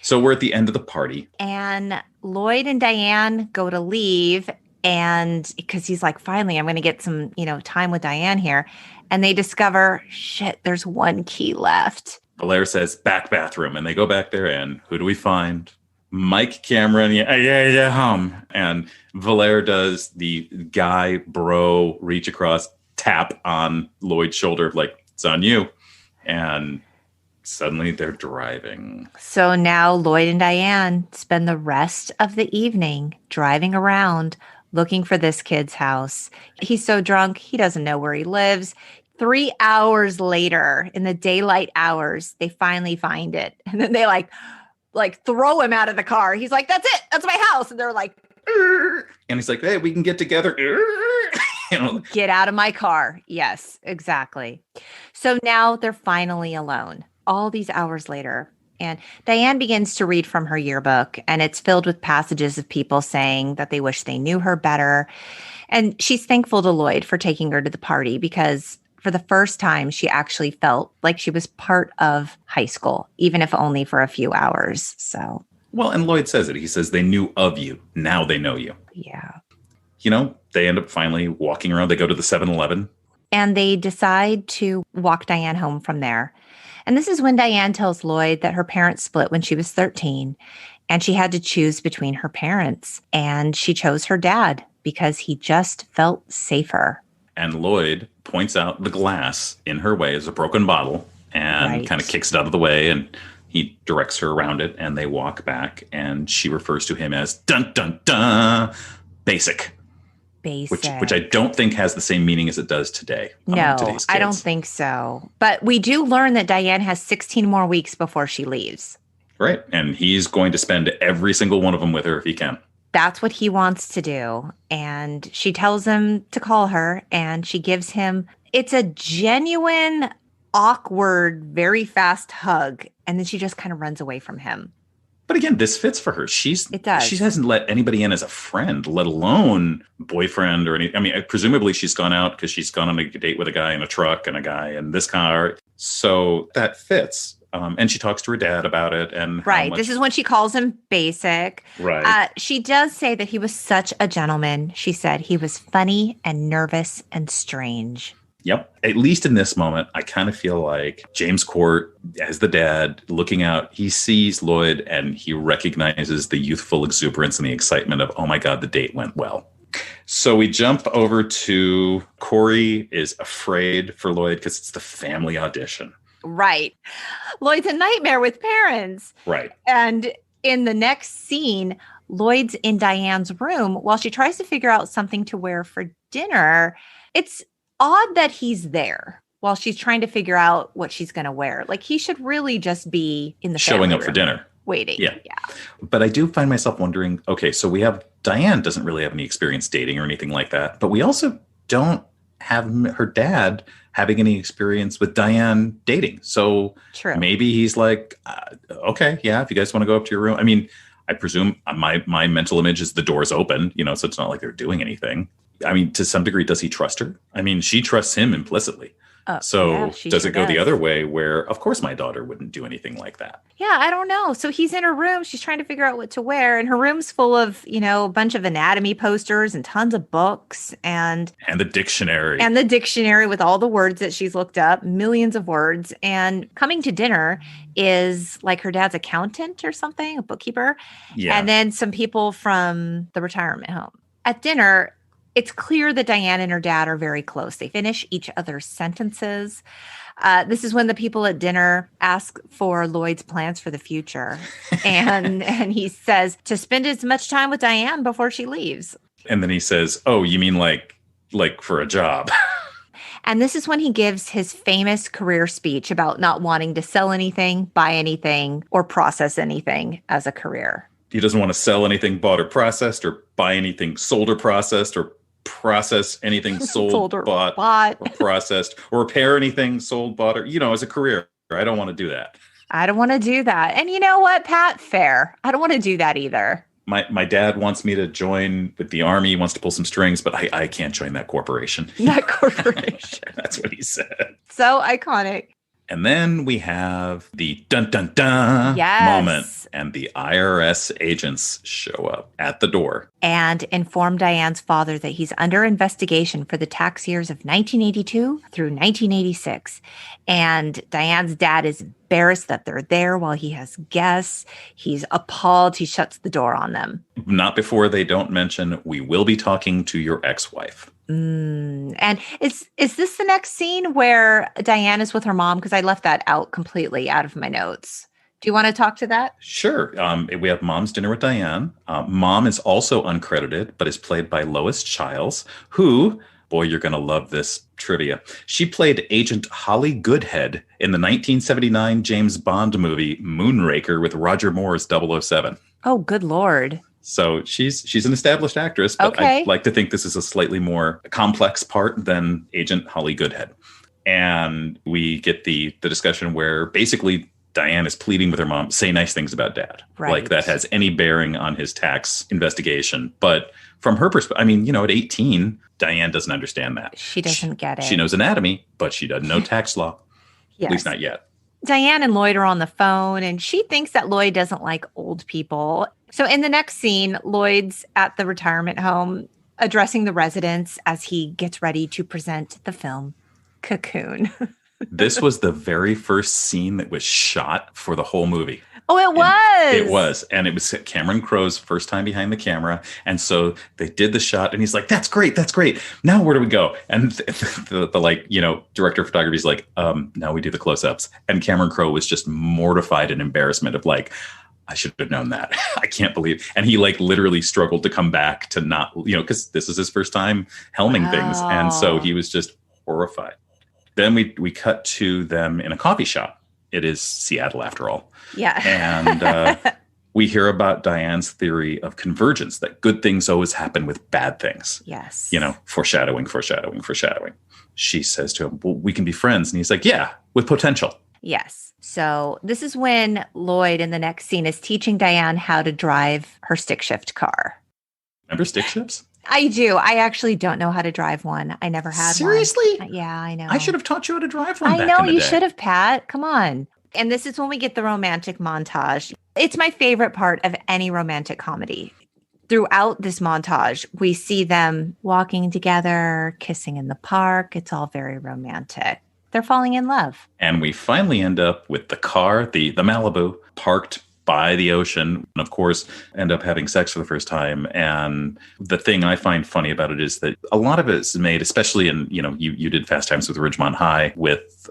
So we're at the end of the party. And Lloyd and Diane go to leave. And because he's like, finally, I'm going to get some, time with Diane here. And they discover, shit, there's one key left. Valere says, back bathroom. And they go back there. And who do we find? Mike Cameron, yeah. And Valere does the guy bro reach across, tap on Lloyd's shoulder, like, it's on you. And suddenly they're driving. So now Lloyd and Diane spend the rest of the evening driving around looking for this kid's house. He's so drunk, he doesn't know where he lives. 3 hours later, in the daylight hours, they finally find it. And then they like throw him out of the car. He's like, that's it. That's my house. And they're like, "Urgh." And he's like, hey, we can get together. Get out of my car. Yes, exactly. So now they're finally alone all these hours later. And Diane begins to read from her yearbook, and it's filled with passages of people saying that they wish they knew her better. And she's thankful to Lloyd for taking her to the party because for the first time, she actually felt like she was part of high school, even if only for a few hours. So, well, and Lloyd says it. He says they knew of you. Now they know you. Yeah. They end up finally walking around. They go to the 7-Eleven. And they decide to walk Diane home from there. And this is when Diane tells Lloyd that her parents split when she was 13, and she had to choose between her parents. And she chose her dad because he just felt safer. And Lloyd points out the glass in her way as a broken bottle and kind of kicks it out of the way. And he directs her around it, and they walk back. And she refers to him as dun, dun, dun, basic. Which I don't think has the same meaning as it does today. No, I don't think so. But we do learn that Diane has 16 more weeks before she leaves. Right. And he's going to spend every single one of them with her if he can. That's what he wants to do. And she tells him to call her, and she gives him, it's a genuine, awkward, very fast hug. And then she just kind of runs away from him. But again, this fits for her. She hasn't let anybody in as a friend, let alone boyfriend or anything. I mean, presumably she's gone out because she's gone on a date with a guy in a truck and a guy in this car. So that fits. And she talks to her dad about it. And this is when she calls him basic. Right. She does say that he was such a gentleman. She said he was funny and nervous and strange. Yep. At least in this moment, I kind of feel like James Court, as the dad, looking out, he sees Lloyd and he recognizes the youthful exuberance and the excitement of, oh my God, the date went well. So we jump over to Corey is afraid for Lloyd because it's the family audition. Right. Lloyd's a nightmare with parents. Right. And in the next scene, Lloyd's in Diane's room while she tries to figure out something to wear for dinner. It's odd that he's there while she's trying to figure out what she's going to wear. Like, he should really just be in the showing up room, for dinner. Waiting. Yeah. But I do find myself wondering, okay, so we have Diane doesn't really have any experience dating or anything like that, but we also don't have her dad having any experience with Diane dating. So maybe he's like, okay, yeah, if you guys want to go up to your room. I mean, I presume my mental image is the door's open, so it's not like they're doing anything. I mean, to some degree, does he trust her? I mean, she trusts him implicitly. Does it go the other way where, of course, my daughter wouldn't do anything like that? Yeah, I don't know. So he's in her room. She's trying to figure out what to wear. And her room's full of, a bunch of anatomy posters and tons of books. And the dictionary. And the dictionary with all the words that she's looked up, millions of words. And coming to dinner is like her dad's accountant or something, a bookkeeper. Yeah. And then some people from the retirement home. At dinner, it's clear that Diane and her dad are very close. They finish each other's sentences. This is when the people at dinner ask for Lloyd's plans for the future. And he says to spend as much time with Diane before she leaves. And then he says, oh, you mean like like for a job. And this is when he gives his famous career speech about not wanting to sell anything, buy anything, or process anything as a career. He doesn't want to sell anything bought or processed, or buy anything sold or processed, or process anything sold, bought, or processed, or repair anything sold, bought, or, as a career. I don't want to do that. I don't want to do that. And you know what, Pat? Fair. I don't want to do that either. My dad wants me to join with the Army. He wants to pull some strings, but I can't join that corporation. That corporation. That's what he said. So iconic. And then we have the dun-dun-dun moment, and the IRS agents show up at the door. And inform Diane's father that he's under investigation for the tax years of 1982 through 1986. And Diane's dad is embarrassed that they're there while he has guests. He's appalled. He shuts the door on them. Not before they don't mention, we will be talking to your ex-wife. And is this the next scene where Diane is with her mom? Because I left that out completely out of my notes. Do you want to talk to that? Sure. We have Mom's Dinner with Diane. Mom is also uncredited, but is played by Lois Chiles, who, boy, you're going to love this trivia. She played Agent Holly Goodhead in the 1979 James Bond movie Moonraker with Roger Moore's 007. Oh, good Lord. So she's an established actress, but okay. I'd like to think this is a slightly more complex part than Agent Holly Goodhead. And we get the discussion where basically Diane is pleading with her mom, say nice things about Dad. Right. Like that has any bearing on his tax investigation. But from her perspective, at 18, Diane doesn't understand that. She doesn't get it. She knows anatomy, but she doesn't know tax law. Yes. At least not yet. Diane and Lloyd are on the phone, and she thinks that Lloyd doesn't like old people. So in the next scene, Lloyd's at the retirement home addressing the residents as he gets ready to present the film Cocoon. This was the very first scene that was shot for the whole movie. Oh, it was. It was. And it was Cameron Crowe's first time behind the camera. And so they did the shot and he's like, that's great. That's great. Now where do we go? And the director of photography is like, now we do the close-ups. And Cameron Crowe was just mortified and embarrassment of like, I should have known that. I can't believe. And he literally struggled to come back to not, because this is his first time helming things. And so he was just horrified. Then we cut to them in a coffee shop. It is Seattle after all. Yeah. And we hear about Diane's theory of convergence, that good things always happen with bad things. Yes. Foreshadowing. She says to him, well, we can be friends. And he's like, yeah, with potential. Yes. So this is when Lloyd in the next scene is teaching Diane how to drive her stick shift car. Remember stick shifts? I do. I actually don't know how to drive one. I never had Seriously? one. Yeah, I know. I should have taught you how to drive one. I know you should have, Pat. Come on. And this is when we get the romantic montage. It's my favorite part of any romantic comedy. Throughout this montage, we see them walking together, kissing in the park. It's all very romantic. They're falling in love. And we finally end up with the car, the Malibu, parked by the ocean, and of course end up having sex for the first time. And the thing I find funny about it is that a lot of it is made, especially in, you did Fast Times with Ridgemont High with,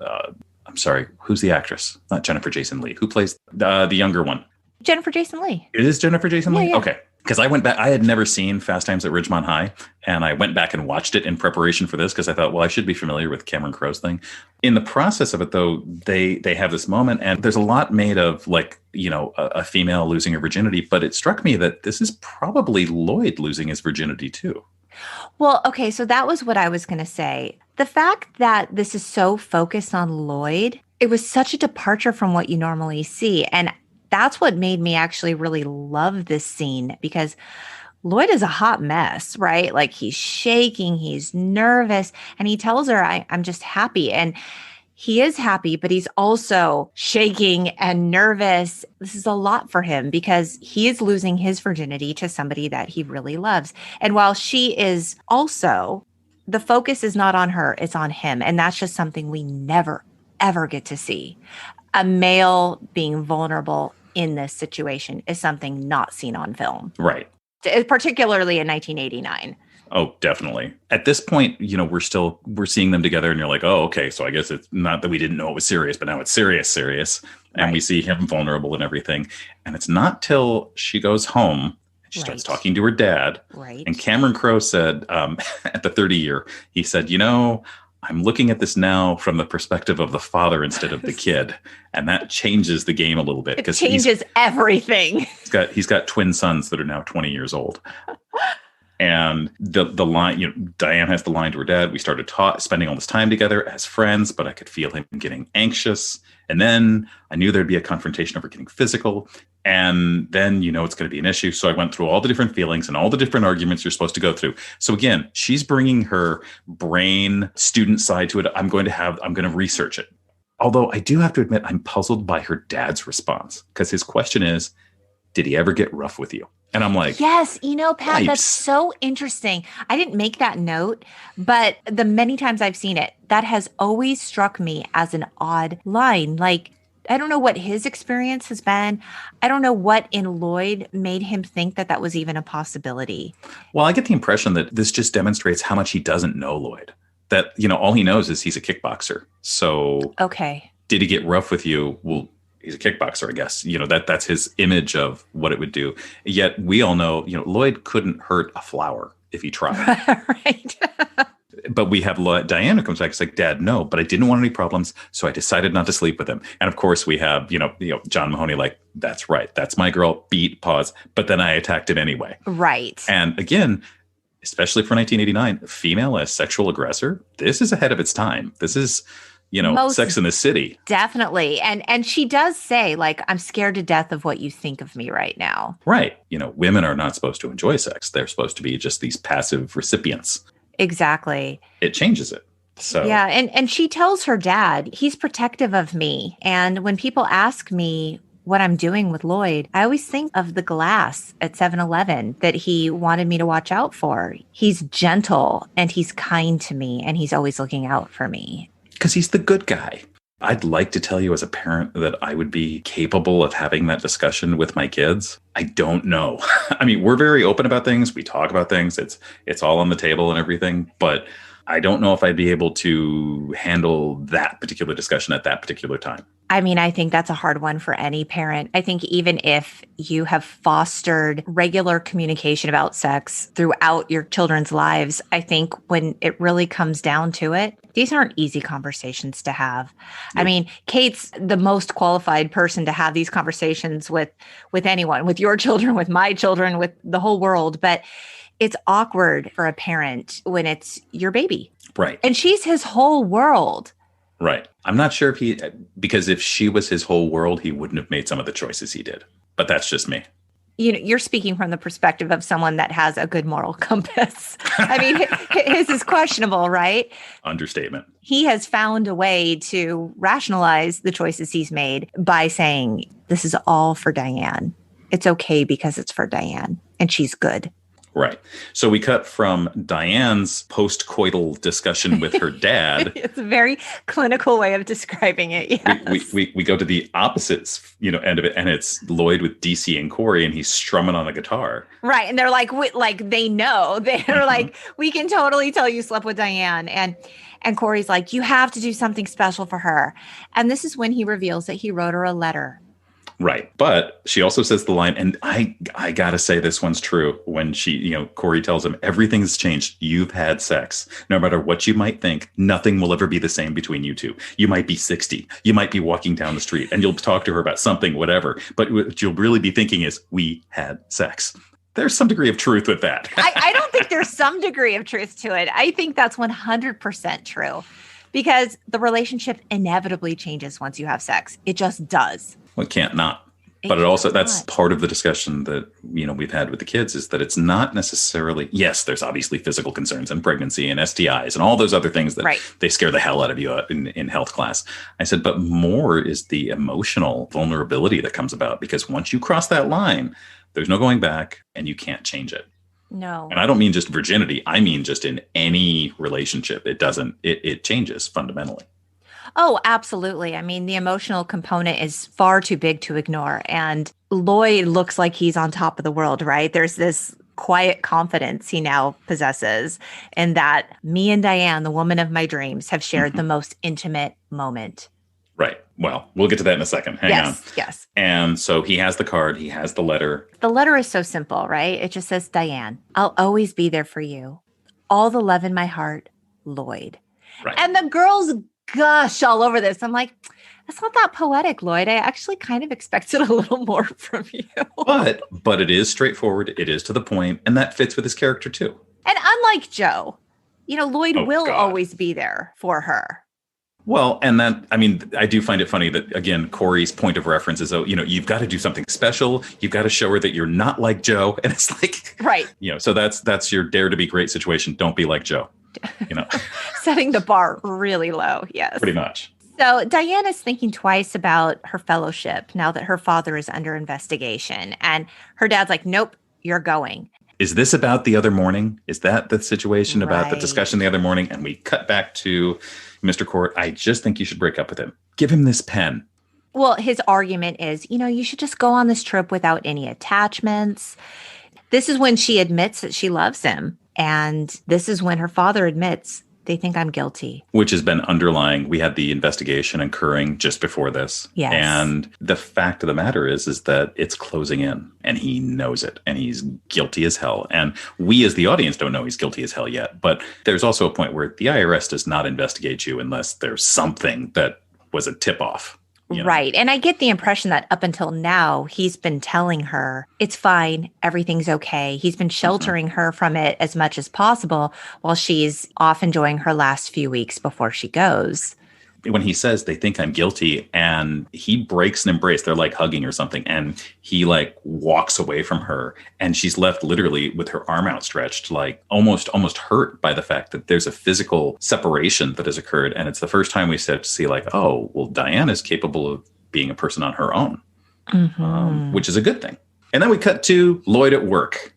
I'm sorry, who's the actress? Not Jennifer Jason Leigh. Who plays the younger one? Jennifer Jason Leigh. It is Jennifer Jason Leigh? Yeah. Okay. Because I went back, I had never seen Fast Times at Ridgemont High, and I went back and watched it in preparation for this because I thought, well, I should be familiar with Cameron Crowe's thing. In the process of it, though, they have this moment, and there's a lot made of a female losing her virginity, but it struck me that this is probably Lloyd losing his virginity too. Well, okay, so that was what I was going to say. The fact that this is so focused on Lloyd, it was such a departure from what you normally see, and that's what made me actually really love this scene, because Lloyd is a hot mess, right? Like he's shaking, he's nervous, and he tells her, I'm just happy. And he is happy, but he's also shaking and nervous. This is a lot for him because he is losing his virginity to somebody that he really loves. And while she is also, the focus is not on her, it's on him. And that's just something we never, ever get to see. A male being vulnerable in this situation is something not seen on film. Right. Particularly in 1989. Oh, definitely. At this point, we're seeing them together and you're like, oh, okay. So I guess it's not that we didn't know it was serious, but now it's serious. And we see him vulnerable and everything. And it's not till she goes home She starts Right. talking to her dad. Right. And Cameron Crowe said at the 30 year, he said, I'm looking at this now from the perspective of the father instead of the kid. And that changes the game a little bit. It changes everything. He's got twin sons that are now 20 years old. And the line, Diane has the line to her dad. We started spending all this time together as friends, but I could feel him getting anxious. And then I knew there'd be a confrontation over getting physical. And then, it's going to be an issue. So I went through all the different feelings and all the different arguments you're supposed to go through. So again, she's bringing her brain student side to it. I'm going to research it. Although I do have to admit, I'm puzzled by her dad's response, because his question is, did he ever get rough with you? And I'm like, yes, Pat, that's so interesting. I didn't make that note, but the many times I've seen it, that has always struck me as an odd line. Like, I don't know what his experience has been. I don't know what in Lloyd made him think that was even a possibility. Well, I get the impression that this just demonstrates how much he doesn't know Lloyd. That, all he knows is he's a kickboxer. So, okay. Did he get rough with you? Well, he's a kickboxer, I guess. That's his image of what it would do. Yet we all know, Lloyd couldn't hurt a flower if he tried. Right. But we have Diane who comes back. It's like, Dad, no, but I didn't want any problems, so I decided not to sleep with him. And of course, we have, John Mahoney, like, that's right. That's my girl. Beat, pause. But then I attacked him anyway. Right. And again, especially for 1989, female as sexual aggressor, this is ahead of its time. This is, Most Sex in the City. Definitely. And she does say, like, I'm scared to death of what you think of me right now. Right. Women are not supposed to enjoy sex. They're supposed to be just these passive recipients. Exactly. It changes it. So yeah. And she tells her dad, he's protective of me. And when people ask me what I'm doing with Lloyd, I always think of the glass at 7-Eleven that he wanted me to watch out for. He's gentle and he's kind to me and he's always looking out for me. Because he's the good guy. I'd like to tell you as a parent that I would be capable of having that discussion with my kids. I don't know. I mean, we're very open about things. We talk about things. It's all on the table and everything. But I don't know if I'd be able to handle that particular discussion at that particular time. I mean, I think that's a hard one for any parent. I think even if you have fostered regular communication about sex throughout your children's lives, I think when it really comes down to it, these aren't easy conversations to have. I mean, Kate's the most qualified person to have these conversations with anyone, with your children, with my children, with the whole world. But it's awkward for a parent when it's your baby. Right. And she's his whole world. Right. I'm not sure because if she was his whole world, he wouldn't have made some of the choices he did. But that's just me. You're speaking from the perspective of someone that has a good moral compass. I mean, his is questionable, right? Understatement. He has found a way to rationalize the choices he's made by saying, this is all for Diane. It's okay because it's for Diane and she's good. Right. So we cut from Diane's post-coital discussion with her dad. It's a very clinical way of describing it. Yes. We go to the opposite, end of it, and it's Lloyd with DC and Corey, and he's strumming on the guitar. Right. And they're like they know. They're like, we can totally tell you slept with Diane. And Corey's like, you have to do something special for her. And this is when he reveals that he wrote her a letter. Right. But she also says the line, and I got to say this one's true, when Corey tells him, everything's changed. You've had sex. No matter what you might think, nothing will ever be the same between you two. You might be 60. You might be walking down the street and you'll talk to her about something, whatever. But what you'll really be thinking is, we had sex. There's some degree of truth with that. I don't think there's some degree of truth to it. I think that's 100% true because the relationship inevitably changes once you have sex. It just does. Well, it can't not. But that's part of the discussion that, we've had with the kids, is that it's not necessarily, yes, there's obviously physical concerns and pregnancy and STIs and all those other things that they scare the hell out of you in health class. I said, but more is the emotional vulnerability that comes about, because once you cross that line, there's no going back and you can't change it. No. And I don't mean just virginity. I mean just in any relationship. It changes fundamentally. Oh, absolutely. I mean, the emotional component is far too big to ignore. And Lloyd looks like he's on top of the world, right? There's this quiet confidence he now possesses in that me and Diane, the woman of my dreams, have shared the most intimate moment. Right. Well, we'll get to that in a second. Hang on. Yes. And so he has the card. He has the letter. The letter is so simple, right? It just says, Diane, I'll always be there for you. All the love in my heart, Lloyd. Right. And the girls gush all over this. I'm like, that's not that poetic, Lloyd. I actually kind of expected a little more from you. But it is straightforward. It is to the point, and that fits with his character too. And unlike Joe, Lloyd will always be there for her. Well, and that, I mean, I do find it funny that, again, Corey's point of reference is, you've got to do something special. You've got to show her that you're not like Joe. And it's like, right. So that's your dare to be great situation. Don't be like Joe, Setting the bar really low. Yes. Pretty much. So Diane is thinking twice about her fellowship now that her father is under investigation. And her dad's like, nope, you're going. Is this about the other morning? Is that the situation about the discussion the other morning? And we cut back to Mr. Court. I just think you should break up with him. Give him this pen. Well, his argument is, you should just go on this trip without any attachments. This is when she admits that she loves him. And this is when her father admits, they think I'm guilty. Which has been underlying. We had the investigation occurring just before this. Yes. And the fact of the matter is that it's closing in and he knows it and he's guilty as hell. And we as the audience don't know he's guilty as hell yet. But there's also a point where the IRS does not investigate you unless there's something that was a tip off. Right. And I get the impression that up until now, he's been telling her, it's fine, everything's okay. He's been sheltering her from it as much as possible while she's off enjoying her last few weeks before she goes. When he says they think I'm guilty and he breaks an embrace, they're like hugging or something, and he like walks away from her and she's left literally with her arm outstretched, like almost hurt by the fact that there's a physical separation that has occurred. And it's the first time we start to see like, oh, well, Diane is capable of being a person on her own, which is a good thing. And then we cut to Lloyd at work.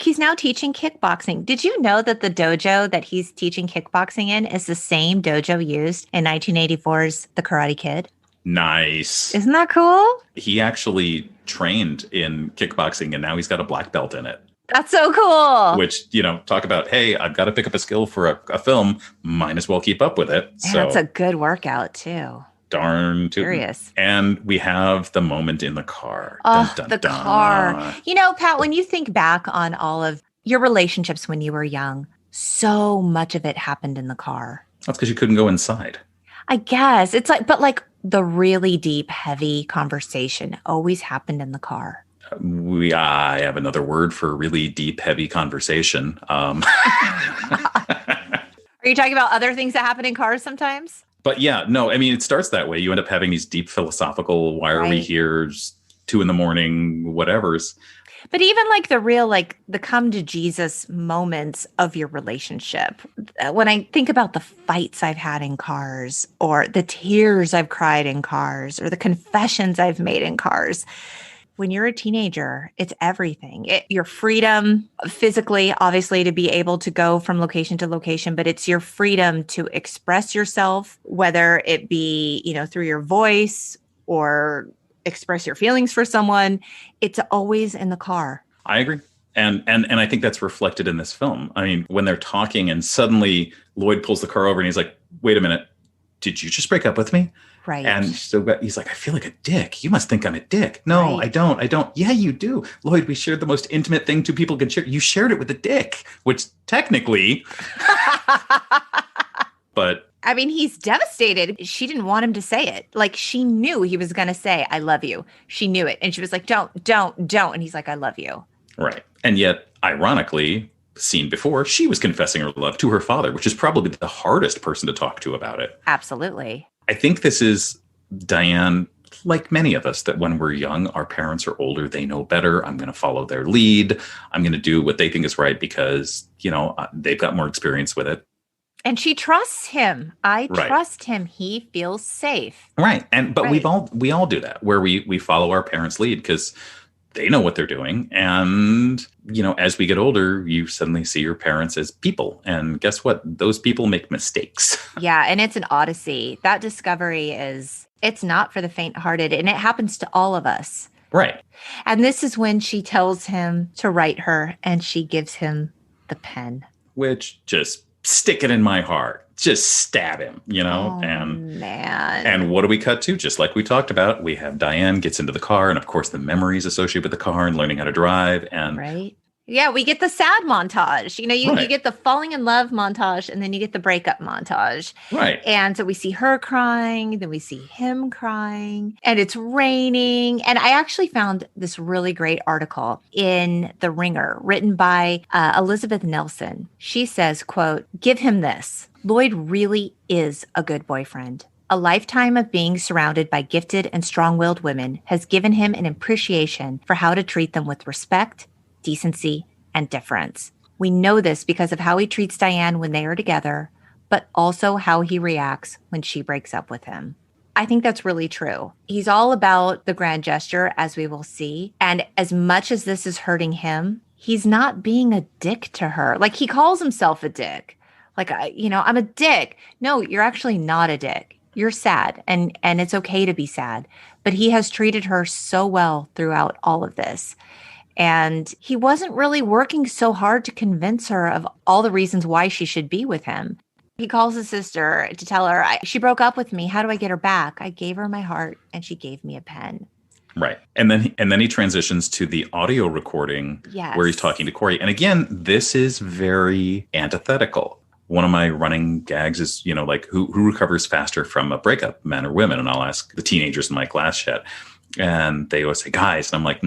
He's now teaching kickboxing. Did you know that the dojo that he's teaching kickboxing in is the same dojo used in 1984's The Karate Kid? Nice. Isn't that cool? He actually trained in kickboxing and now he's got a black belt in it. That's so cool. Which, talk about, hey, I've got to pick up a skill for a film. Might as well keep up with it. Man, that's a good workout too. Darn curious. And we have the moment in the car. Oh, the car. Pat, when you think back on all of your relationships when you were young, so much of it happened in the car. That's because you couldn't go inside. I guess. It's like, but like the really deep, heavy conversation always happened in the car. I have another word for really deep, heavy conversation. Are you talking about other things that happen in cars sometimes? But yeah, no, I mean, it starts that way. You end up having these deep philosophical, why are we here, 2 a.m, whatevers. But even like the real, like the come to Jesus moments of your relationship. When I think about the fights I've had in cars or the tears I've cried in cars or the confessions I've made in cars, when you're a teenager, it's everything. Your freedom physically, obviously, to be able to go from location to location, but it's your freedom to express yourself, whether it be, through your voice or express your feelings for someone. It's always in the car. I agree. And I think that's reflected in this film. I mean, when they're talking and suddenly Lloyd pulls the car over and he's like, wait a minute, did you just break up with me? Right. And so he's like, I feel like a dick. You must think I'm a dick. No, right. I don't. Yeah, you do. Lloyd, we shared the most intimate thing two people could share. You shared it with a dick, which technically, but. I mean, he's devastated. She didn't want him to say it. Like she knew he was going to say, I love you. She knew it. And she was like, don't. And he's like, I love you. Right. And yet, ironically, scene before, she was confessing her love to her father, which is probably the hardest person to talk to about it. Absolutely. I think this is Diane, like many of us, that when we're young, our parents are older, they know better. I'm going to follow their lead. I'm going to do what they think is right because, they've got more experience with it. And she trusts him. I trust him. He feels safe. Right. But we all do that, where we follow our parents' lead because they know what they're doing. And, as we get older, you suddenly see your parents as people. And guess what? Those people make mistakes. Yeah. And it's an odyssey. That discovery it's not for the faint-hearted. And it happens to all of us. Right. And this is when she tells him to write her and she gives him the pen. Which just stick it in my heart. just stab him, Oh, man. And what do we cut to? Just like we talked about, we have Diane gets into the car, and of course the memories associated with the car and learning how to drive. And right. Yeah, we get the sad montage. You get the falling in love montage, and then you get the breakup montage. Right. And so we see her crying, then we see him crying, and it's raining. And I actually found this really great article in The Ringer written by Elizabeth Nelson. She says, quote, "Give him this. Lloyd really is a good boyfriend. A lifetime of being surrounded by gifted and strong-willed women has given him an appreciation for how to treat them with respect, decency, and deference. We know this because of how he treats Diane when they are together, but also how he reacts when she breaks up with him." I think that's really true. He's all about the grand gesture, as we will see. And as much as this is hurting him, he's not being a dick to her. Like, he calls himself a dick. Like, I'm a dick. No, you're actually not a dick. You're sad, and it's okay to be sad. But he has treated her so well throughout all of this. And he wasn't really working so hard to convince her of all the reasons why she should be with him. He calls his sister to tell her, she broke up with me. How do I get her back? I gave her my heart, and she gave me a pen. Right. And then he transitions to the audio recording where he's talking to Corey. And again, this is very antithetical. One of my running gags is, like who recovers faster from a breakup, men or women? And I'll ask the teenagers in my class chat. And they always say, guys. And I'm like,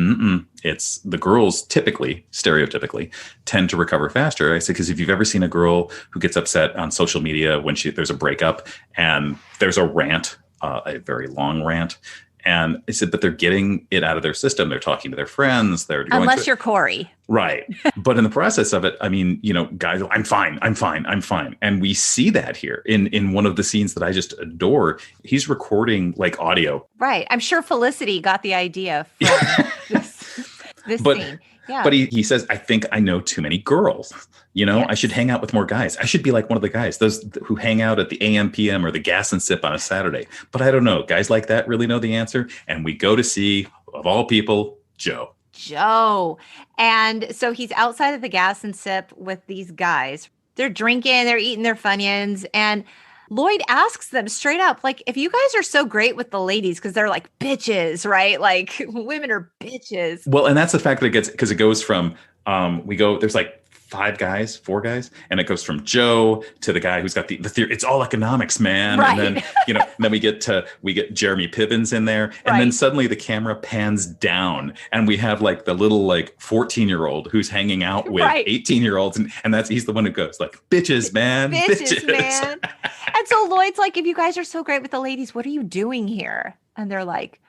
it's the girls stereotypically tend to recover faster. I say, because if you've ever seen a girl who gets upset on social media when there's a breakup and there's a rant, a very long rant. And I said, but they're getting it out of their system. They're talking to their friends. They're going Unless you're Corey. Right. But in the process of it, I mean, guys, I'm fine. And we see that here in one of the scenes that I just adore. He's recording like audio. Right. I'm sure Felicity got the idea from this scene. Yeah. But he says, I think I know too many girls. I should hang out with more guys. I should be like one of the guys, those who hang out at the AM, PM or the gas and sip on a Saturday. But I don't know. Guys like that really know the answer. And we go to see, of all people, Joe. And so he's outside of the gas and sip with these guys. They're drinking, they're eating their Funyuns. And Lloyd asks them straight up, like, if you guys are so great with the ladies, because they're like bitches, right? Like, women are bitches. Well, and that's the fact that it goes from, there's like 4 guys, and it goes from Joe to the guy who's got the theory. It's all economics, man. Right. And then, then we get Jeremy Piven's in there. And then suddenly the camera pans down and we have like the little like 14-year-old who's hanging out with 18-year-olds. And he's the one who goes like, bitches, man. Bitches, man. And so Lloyd's like, if you guys are so great with the ladies, what are you doing here? And they're like,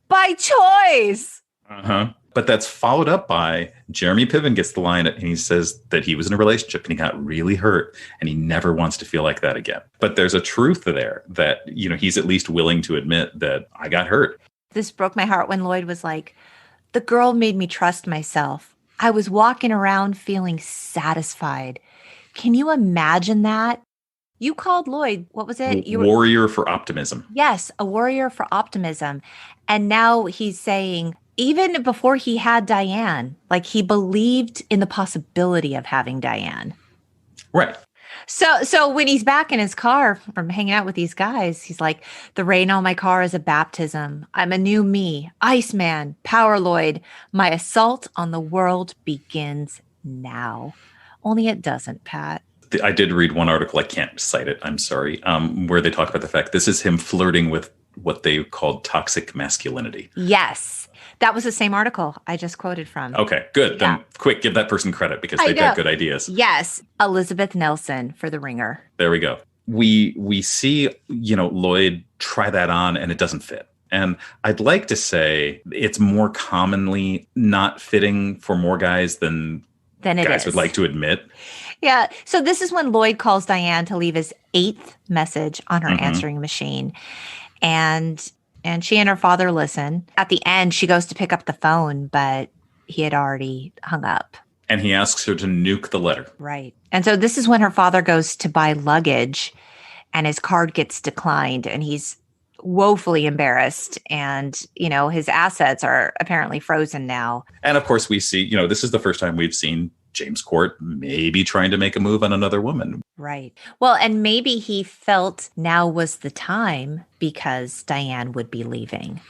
by choice. Uh-huh. But that's followed up by Jeremy Piven gets the line and he says that he was in a relationship and he got really hurt and he never wants to feel like that again. But there's a truth there that, he's at least willing to admit that I got hurt. This broke my heart when Lloyd was like, the girl made me trust myself. I was walking around feeling satisfied. Can you imagine that? You called Lloyd, what was it? Warrior for optimism. Yes, a warrior for optimism. And now he's saying, even before he had Diane, like he believed in the possibility of having Diane. Right. So when he's back in his car from hanging out with these guys, he's like, the rain on my car is a baptism. I'm a new me, Iceman, Power Lloyd. My assault on the world begins now. Only it doesn't, Pat. I did read one article, I can't cite it, I'm sorry, where they talk about the fact this is him flirting with what they called toxic masculinity. Yes. That was the same article I just quoted from. Okay, good. Yeah. Then quick, give that person credit because they've got good ideas. Yes. Elizabeth Nelson for The Ringer. There we go. We see, Lloyd try that on and it doesn't fit. And I'd like to say it's more commonly not fitting for more guys than guys would like to admit. Yeah. So this is when Lloyd calls Diane to leave his 8th message on her answering machine. And she and her father listen. At the end, she goes to pick up the phone, but he had already hung up. And he asks her to nuke the letter. Right. And so this is when her father goes to buy luggage and his card gets declined and he's woefully embarrassed. And, his assets are apparently frozen now. And of course, we see, this is the first time we've seen James Court may be trying to make a move on another woman. Right. Well, and maybe he felt now was the time because Diane would be leaving.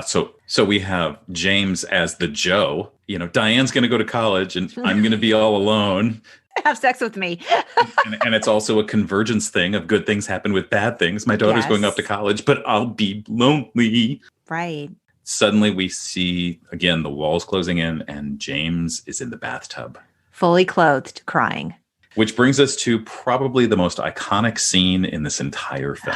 So we have James as the Joe. Diane's going to go to college and I'm going to be all alone. Have sex with me. and it's also a convergence thing of good things happen with bad things. My daughter's going off to college, but I'll be lonely. Right. Suddenly we see, again, the walls closing in and James is in the bathtub. Fully clothed, crying. Which brings us to probably the most iconic scene in this entire film.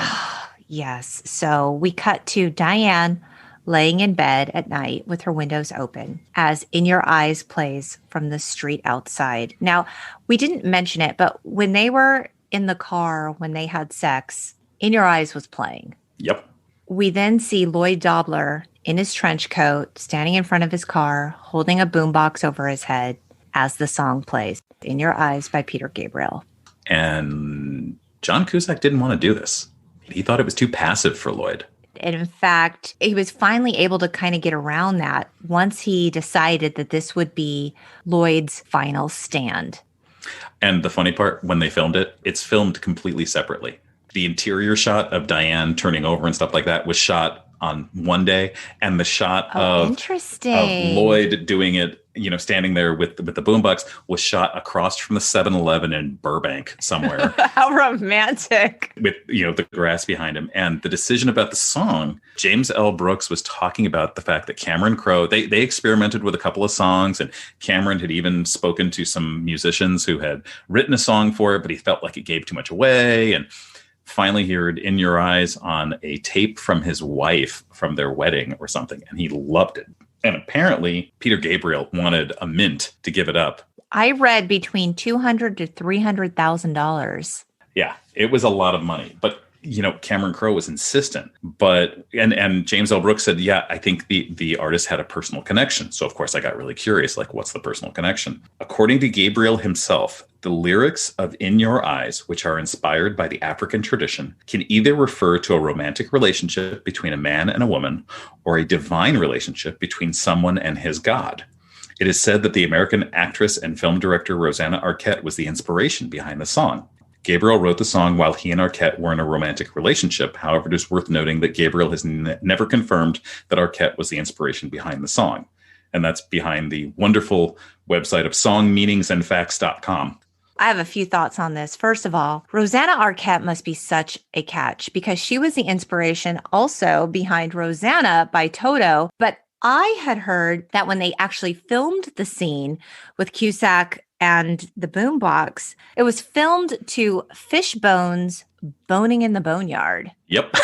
Yes. So we cut to Diane laying in bed at night with her windows open as In Your Eyes plays from the street outside. Now, we didn't mention it, but when they were in the car, when they had sex, In Your Eyes was playing. Yep. We then see Lloyd Dobler in his trench coat, standing in front of his car, holding a boombox over his head as the song plays, In Your Eyes by Peter Gabriel. And John Cusack didn't want to do this. He thought it was too passive for Lloyd. And in fact, he was finally able to kind of get around that once he decided that this would be Lloyd's final stand. And the funny part, when they filmed it, it's filmed completely separately. The interior shot of Diane turning over and stuff like that was shot on one day, and the shot of Lloyd doing it, standing there with the boombox was shot across from the 7-Eleven in Burbank somewhere. How romantic. With, the grass behind him. And the decision about the song, James L. Brooks was talking about the fact that Cameron Crowe, they experimented with a couple of songs, and Cameron had even spoken to some musicians who had written a song for it, but he felt like it gave too much away. And finally he heard In Your Eyes on a tape from his wife from their wedding or something, and he loved it. And apparently Peter Gabriel wanted a mint to give it up. I read between $200,000 to $300,000. Yeah, it was a lot of money. But Cameron Crowe was insistent, but and James L. Brooks said, yeah, I think the artist had a personal connection. So of course I got really curious, like, what's the personal connection? According to Gabriel himself, the lyrics of In Your Eyes, which are inspired by the African tradition, can either refer to a romantic relationship between a man and a woman, or a divine relationship between someone and his God. It is said that the American actress and film director Rosanna Arquette was the inspiration behind the song. Gabriel wrote the song while he and Arquette were in a romantic relationship. However, it is worth noting that Gabriel has never confirmed that Arquette was the inspiration behind the song. And that's behind the wonderful website of songmeaningsandfacts.com. I have a few thoughts on this. First of all, Rosanna Arquette must be such a catch because she was the inspiration also behind Rosanna by Toto. But I had heard that when they actually filmed the scene with Cusack and the boombox, it was filmed to Fish Bones Boning in the Boneyard. Yep.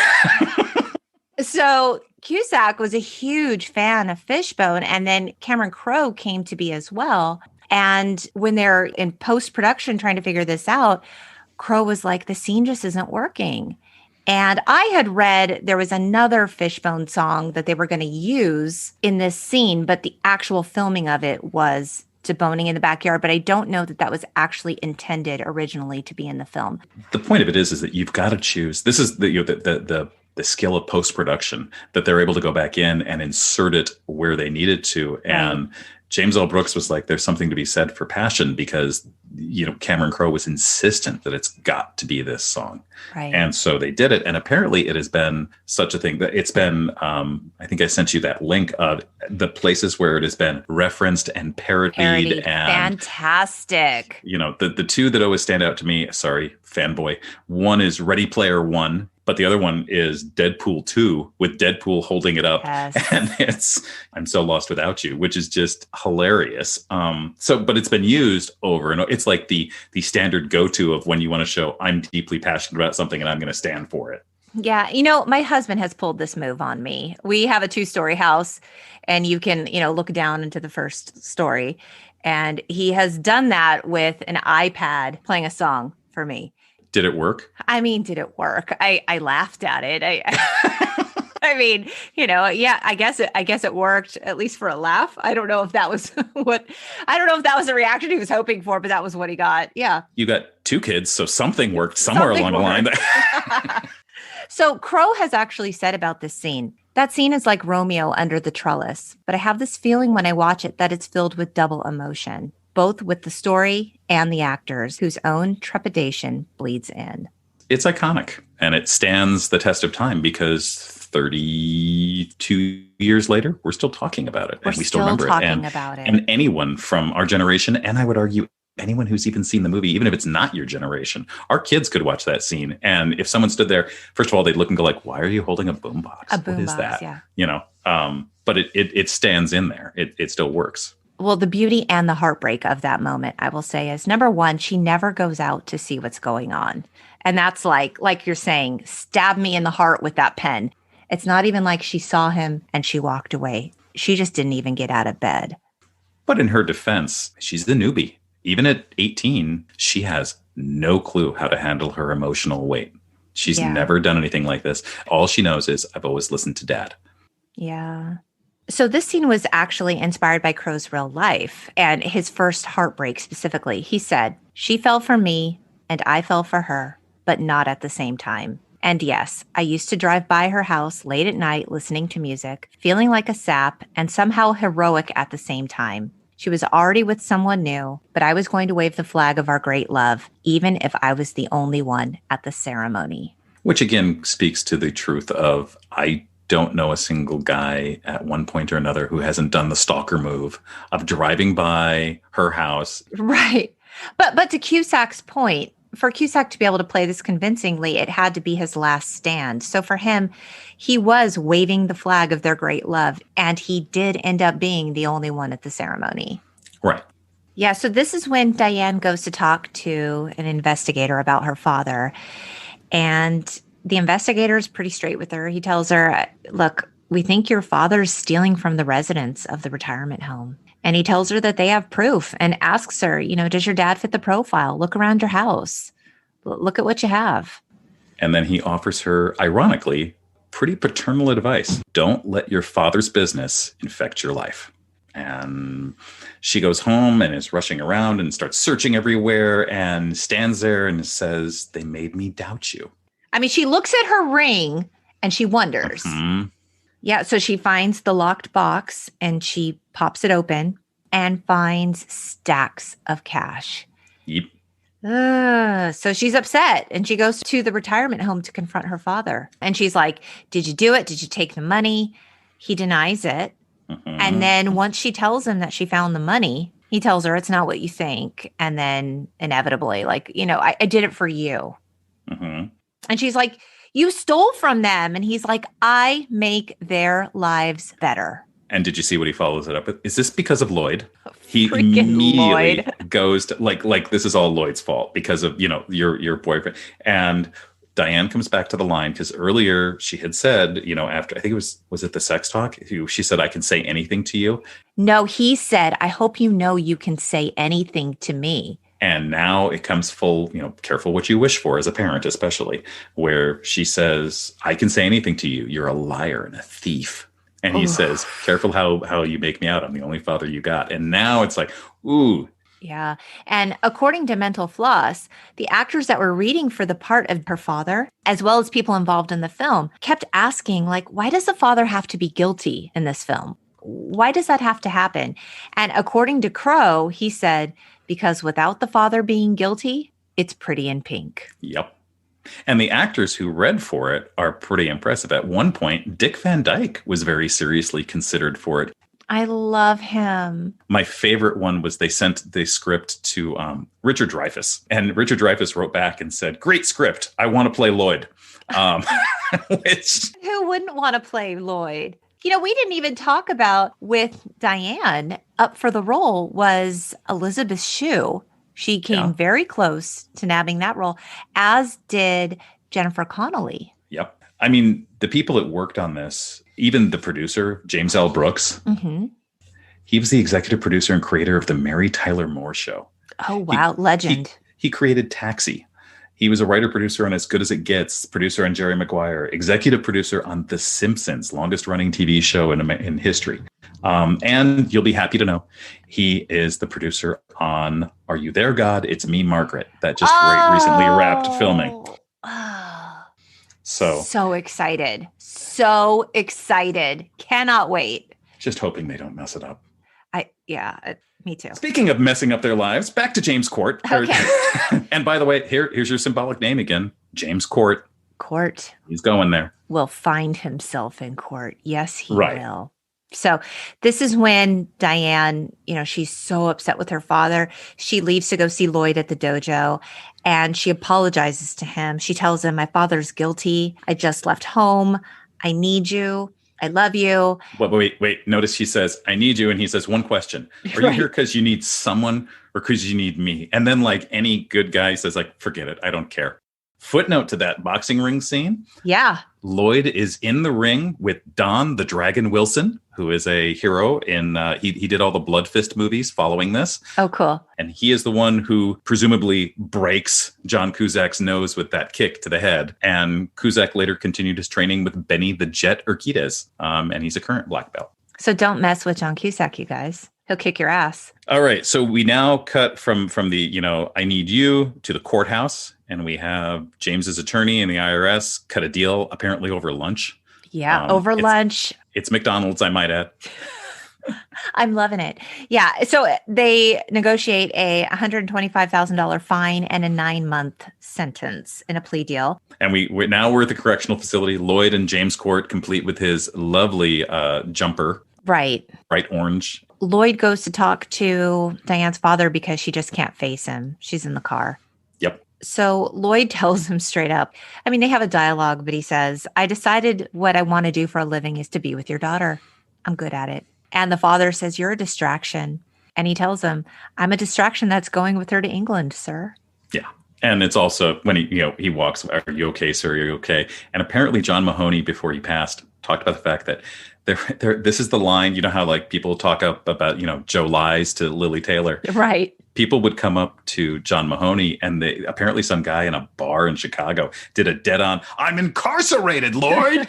So Cusack was a huge fan of Fishbone, and then Cameron Crowe came to be as well. And when they're in post-production trying to figure this out, Crowe was like, the scene just isn't working. And I had read there was another Fishbone song that they were going to use in this scene, but the actual filming of it was to Boning in the Backyard. But I don't know that that was actually intended originally to be in the film. The point of it is that you've got to choose. This is the skill of post-production, that they're able to go back in and insert it where they needed to. And James L. Brooks was like, there's something to be said for passion because, Cameron Crowe was insistent that it's got to be this song. Right. And so they did it. And apparently it has been such a thing that it's been, I think I sent you that link of the places where it has been referenced and parodied. And fantastic. The two that always stand out to me, sorry, fanboy. One is Ready Player One, but the other one is Deadpool 2 with Deadpool holding it up. Yes. And it's I'm So Lost Without You, which is just hilarious. But it's been used over and over. It's like the standard go-to of when you want to show I'm deeply passionate about something and I'm going to stand for it. Yeah. My husband has pulled this move on me. We have a 2-story house and you can, look down into the first story. And he has done that with an iPad playing a song for me. Did it work? I mean, did it work? I laughed at it. I mean, I guess it worked, at least for a laugh. I don't know if that was the reaction he was hoping for, but that was what he got. Yeah. You got 2 kids, so something worked somewhere along the line. So Crowe has actually said about this scene, that scene is like Romeo under the trellis, but I have this feeling when I watch it that it's filled with double emotion. both with the story and the actors whose own trepidation bleeds in. It's iconic, and it stands the test of time because 32 years later, we're still talking about it. And we still remember it. About it. And anyone from our generation, and I would argue anyone who's even seen the movie, even if it's not your generation, our kids could watch that scene. And if someone stood there, first of all, they'd look and go like, why are you holding a boombox? What is that? Yeah. You know, but it stands in there. It still works. Well, the beauty and the heartbreak of that moment, I will say, is number one, she never goes out to see what's going on. And that's like you're saying, stab me in the heart with that pen. It's not even like she saw him and she walked away. She just didn't even get out of bed. But in her defense, she's the newbie. Even at 18, she has no clue how to handle her emotional weight. She's never done anything like this. All she knows is, I've always listened to Dad. Yeah. So this scene was actually inspired by Crowe's real life and his first heartbreak specifically. He said, "She fell for me and I fell for her, but not at the same time. And yes, I used to drive by her house late at night listening to music, feeling like a sap and somehow heroic at the same time. She was already with someone new, but I was going to wave the flag of our great love, even if I was the only one at the ceremony." Which again speaks to the truth of, I don't know a single guy at one point or another who hasn't done the stalker move of driving by her house. Right. But to Cusack's point, for Cusack to be able to play this convincingly, it had to be his last stand. So for him, he was waving the flag of their great love, and he did end up being the only one at the ceremony. Right. Yeah, so this is when Diane goes to talk to an investigator about her father, and the investigator is pretty straight with her. He tells her, look, we think your father's stealing from the residents of the retirement home. And he tells her that they have proof and asks her, does your dad fit the profile? Look around your house. Look at what you have. And then he offers her, ironically, pretty paternal advice. Don't let your father's business infect your life. And she goes home and is rushing around and starts searching everywhere and stands there and says, "They made me doubt you." I mean, she looks at her ring and she wonders. Mm-hmm. Yeah, so she finds the locked box and she pops it open and finds stacks of cash. Yep. So she's upset and she goes to the retirement home to confront her father. And she's like, "Did you do it? Did you take the money?" He denies it. Mm-hmm. And then once she tells him that she found the money, he tells her it's not what you think. And then inevitably, I did it for you. Mm-hmm. And she's like, "You stole from them." And he's like, "I make their lives better." And did you see what he follows it up with? Is this because of Lloyd? He immediately goes to like this is all Lloyd's fault because of, your boyfriend. And Diane comes back to the line because earlier she had said, after, I think was it the sex talk? She said, "I can say anything to you." No, he said, "I hope you know you can say anything to me." And now it comes full, careful what you wish for as a parent, especially, where she says, "I can say anything to you. You're a liar and a thief." And he says, "Careful how you make me out. I'm the only father you got." And now it's like, ooh. Yeah. And according to Mental Floss, the actors that were reading for the part of her father, as well as people involved in the film, kept asking, why does the father have to be guilty in this film? Why does that have to happen? And according to Crowe, he said, because without the father being guilty, it's pretty in pink. Yep. And the actors who read for it are pretty impressive. At one point, Dick Van Dyke was very seriously considered for it. I love him. My favorite one was they sent the script to Richard Dreyfuss. And Richard Dreyfuss wrote back and said, "Great script. I want to play Lloyd." Who wouldn't want to play Lloyd? We didn't even talk about with Diane up for the role was Elizabeth Shue. She came very close to nabbing that role, as did Jennifer Connelly. Yep. I mean, the people that worked on this, even the producer, James L. Brooks, he was the executive producer and creator of the Mary Tyler Moore Show. Oh, wow. Legend. He created Taxi. He was a writer-producer on As Good as It Gets, producer on Jerry Maguire, executive producer on The Simpsons, longest-running TV show in history. And you'll be happy to know he is the producer on Are You There, God? It's Me, Margaret, that just recently wrapped filming. So excited. So excited. Cannot wait. Just hoping they don't mess it up. Me too. Speaking of messing up their lives, back to James Court. Okay. And by the way, here's your symbolic name again, James Court. Court. He's going there. Will find himself in court. Yes, he Right. will. So this is when Diane, she's so upset with her father. She leaves to go see Lloyd at the dojo and she apologizes to him. She tells him, my father's guilty. I just left home. I need you. I love you. Wait. Notice she says, I need you. And he says, one question. Are you here because you need someone or because you need me? And then like any good guy says like, forget it. I don't care. Footnote to that boxing ring scene. Yeah. Lloyd is in the ring with Don the Dragon Wilson, who is a hero in, he did all the Blood Fist movies following this. Oh, cool. And he is the one who presumably breaks John Cusack's nose with that kick to the head. And Cusack later continued his training with Benny the Jet Urquidez. And he's a current black belt. So don't mess with John Cusack, you guys. He'll kick your ass. All right. So we now cut from the, I need you to the courthouse. And we have James's attorney and the IRS cut a deal apparently over lunch. Yeah, over lunch. It's McDonald's, I might add. I'm loving it. Yeah. So they negotiate a $125,000 fine and a 9-month sentence in a plea deal. And we're at the correctional facility. Lloyd and James Court, complete with his lovely jumper. Right. Bright orange. Lloyd goes to talk to Diane's father because she just can't face him. She's in the car. Yep. So Lloyd tells him straight up. I mean, they have a dialogue, but he says, I decided what I want to do for a living is to be with your daughter. I'm good at it. And the father says, you're a distraction. And he tells him, I'm a distraction that's going with her to England, sir. Yeah. And it's also when he walks, are you okay, sir? Are you okay? And apparently John Mahoney, before he passed, talked about the fact that this is the line, how like people talk up about, Joe lies to Lily Taylor. Right. People would come up to John Mahoney and apparently some guy in a bar in Chicago did a dead on, I'm incarcerated, Lloyd,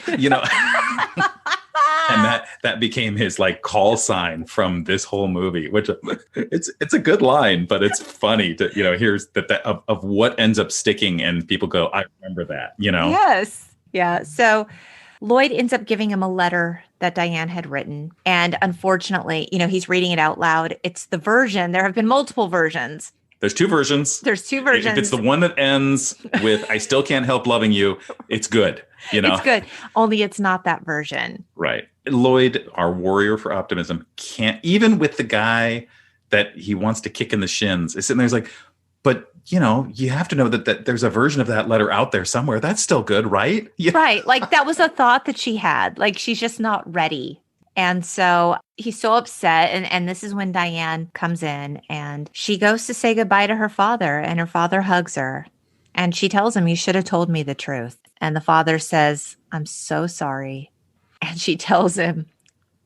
And that became his like call sign from this whole movie, which it's a good line, but it's funny to, here's that of what ends up sticking and people go, I remember that, Yes. Yeah. So Lloyd ends up giving him a letter that Diane had written. And unfortunately, he's reading it out loud. It's the version. There have been multiple versions. There's two versions. If it's the one that ends with, I still can't help loving you, it's good. It's good. Only it's not that version. Right. Lloyd, our warrior for optimism, can't, even with the guy that he wants to kick in the shins, is sitting there, he's like, but, you have to know that there's a version of that letter out there somewhere. That's still good, right? Yeah. Right. Like that was a thought that she had. Like she's just not ready. And so he's so upset. And this is when Diane comes in and she goes to say goodbye to her father and her father hugs her. And she tells him, you should have told me the truth. And the father says, I'm so sorry. And she tells him,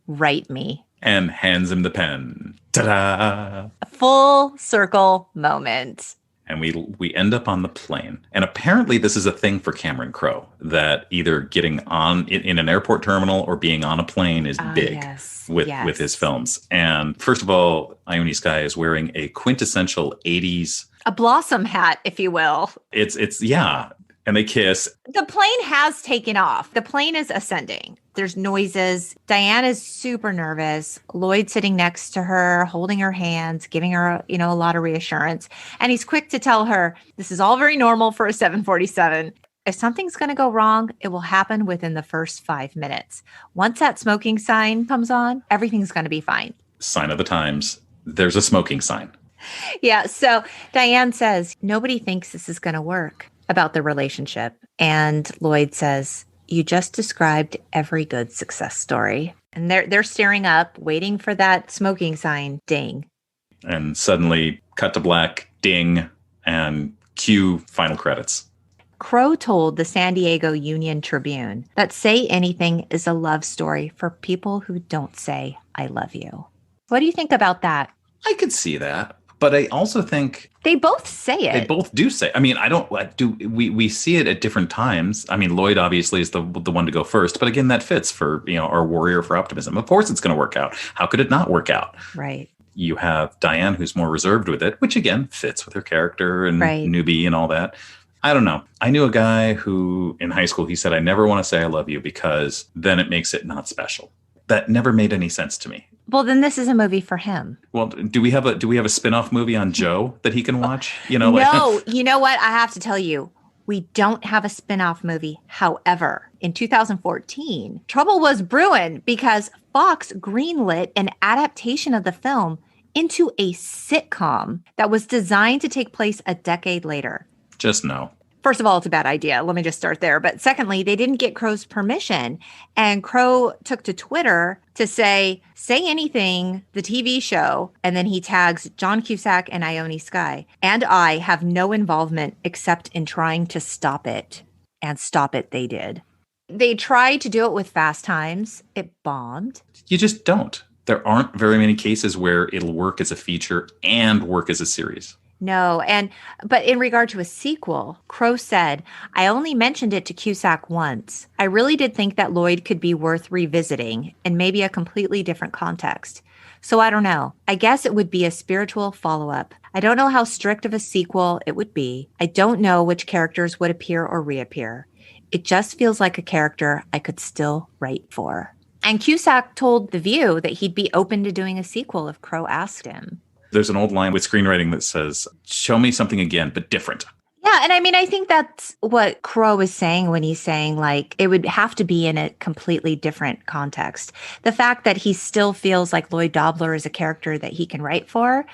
write me. And hands him the pen. Ta-da! A full circle moment. And we end up on the plane. And apparently this is a thing for Cameron Crowe, that either getting on in an airport terminal or being on a plane is big with his films. And first of all, Ione Skye is wearing a quintessential 80s. A blossom hat, if you will. It's yeah. And they kiss. The plane has taken off. The plane is ascending. There's noises. Diane is super nervous. Lloyd sitting next to her, holding her hands, giving her, a lot of reassurance. And he's quick to tell her, this is all very normal for a 747. If something's going to go wrong, it will happen within the first 5 minutes. Once that smoking sign comes on, everything's going to be fine. Sign of the times. There's a smoking sign. Yeah. So Diane says, nobody thinks this is going to work about the relationship. And Lloyd says, you just described every good success story. And they're staring up, waiting for that smoking sign. Ding. And suddenly cut to black, ding, and cue final credits. Crowe told the San Diego Union Tribune that Say Anything is a love story for people who don't say, I love you. What do you think about that? I could see that. But I also think they both say it. They both do say. I mean, we see it at different times. I mean, Lloyd obviously is the one to go first, but again, that fits for, our warrior for optimism. Of course it's going to work out. How could it not work out? Right. You have Diane, who's more reserved with it, which again fits with her character and newbie and all that. I don't know. I knew a guy who in high school, he said, I never want to say I love you because then it makes it not special. That never made any sense to me. Well, then this is a movie for him. Well, do we have a spin-off movie on Joe that he can watch? No, you know what? I have to tell you, we don't have a spin-off movie. However, in 2014, trouble was brewing because Fox greenlit an adaptation of the film into a sitcom that was designed to take place a decade later. Just no. First of all, it's a bad idea. Let me just start there. But secondly, they didn't get Crowe's permission. And Crowe took to Twitter to say anything, the TV show. And then he tags John Cusack and Ione Skye. And I have no involvement except in trying to stop it. And stop it they did. They tried to do it with Fast Times. It bombed. You just don't. There aren't very many cases where it'll work as a feature and work as a series. No. But in regard to a sequel, Crowe said, I only mentioned it to Cusack once. I really did think that Lloyd could be worth revisiting in maybe a completely different context. So I don't know. I guess it would be a spiritual follow-up. I don't know how strict of a sequel it would be. I don't know which characters would appear or reappear. It just feels like a character I could still write for. And Cusack told The View that he'd be open to doing a sequel if Crowe asked him. There's an old line with screenwriting that says, show me something again, but different. Yeah. And I mean, I think that's what Crowe is saying when he's saying, like, it would have to be in a completely different context. The fact that he still feels like Lloyd Dobler is a character that he can write for,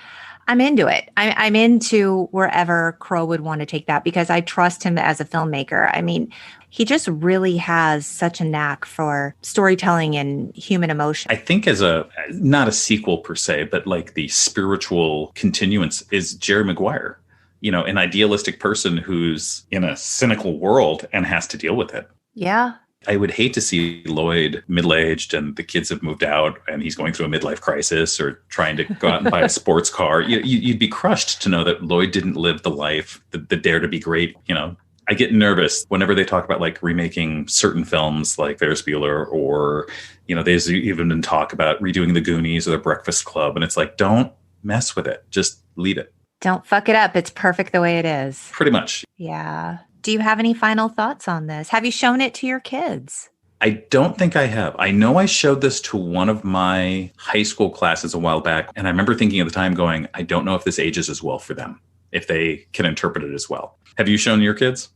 I'm into it. I'm into wherever Crowe would want to take that because I trust him as a filmmaker. I mean, he just really has such a knack for storytelling and human emotion. I think as not a sequel per se, but like the spiritual continuance is Jerry Maguire, an idealistic person who's in a cynical world and has to deal with it. Yeah. I would hate to see Lloyd middle-aged and the kids have moved out and he's going through a midlife crisis or trying to go out and buy a sports car. You'd be crushed to know that Lloyd didn't live the life, the dare to be great. I get nervous whenever they talk about like remaking certain films like Ferris Bueller or, there's even been talk about redoing The Goonies or The Breakfast Club. And it's like, don't mess with it. Just leave it. Don't fuck it up. It's perfect the way it is. Pretty much. Yeah. Do you have any final thoughts on this? Have you shown it to your kids? I don't think I have. I know I showed this to one of my high school classes a while back. And I remember thinking at the time going, I don't know if this ages as well for them, if they can interpret it as well. Have you shown your kids?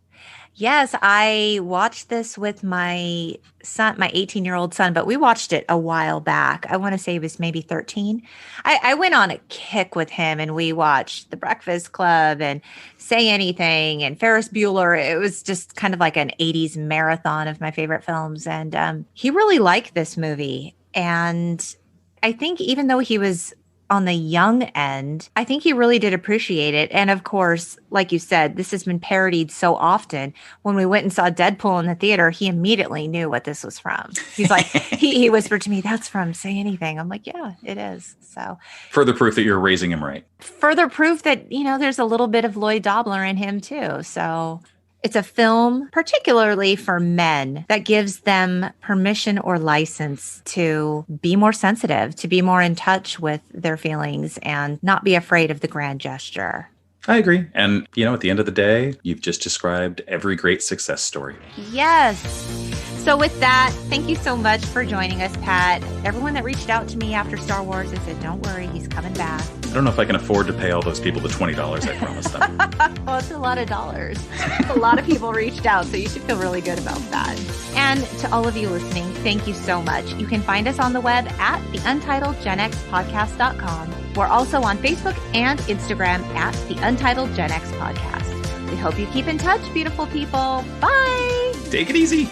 Yes, I watched this with my son, my 18-year-old son, but we watched it a while back. I want to say he was maybe 13. I went on a kick with him and we watched The Breakfast Club and Say Anything and Ferris Bueller. It was just kind of like an 80s marathon of my favorite films. And he really liked this movie. And I think even though he was on the young end, I think he really did appreciate it. And of course, like you said, this has been parodied so often. When we went and saw Deadpool in the theater, he immediately knew what this was from. He's like, he whispered to me, that's from Say Anything. I'm like, yeah, it is. So further proof that you're raising him right. Further proof that, there's a little bit of Lloyd Dobler in him too. So it's a film, particularly for men, that gives them permission or license to be more sensitive, to be more in touch with their feelings and not be afraid of the grand gesture. I agree. And, at the end of the day, you've just described every great success story. Yes. So with that, thank you so much for joining us, Pat. Everyone that reached out to me after Star Wars, I said, don't worry, he's coming back. I don't know if I can afford to pay all those people the $20 I promised them. Well, it's a lot of dollars. A lot of people reached out, so you should feel really good about that. And to all of you listening, thank you so much. You can find us on the web at untitledgenxpodcast.com. We're also on Facebook and Instagram at the Untitled Gen X Podcast. We hope you keep in touch, beautiful people. Bye. Take it easy.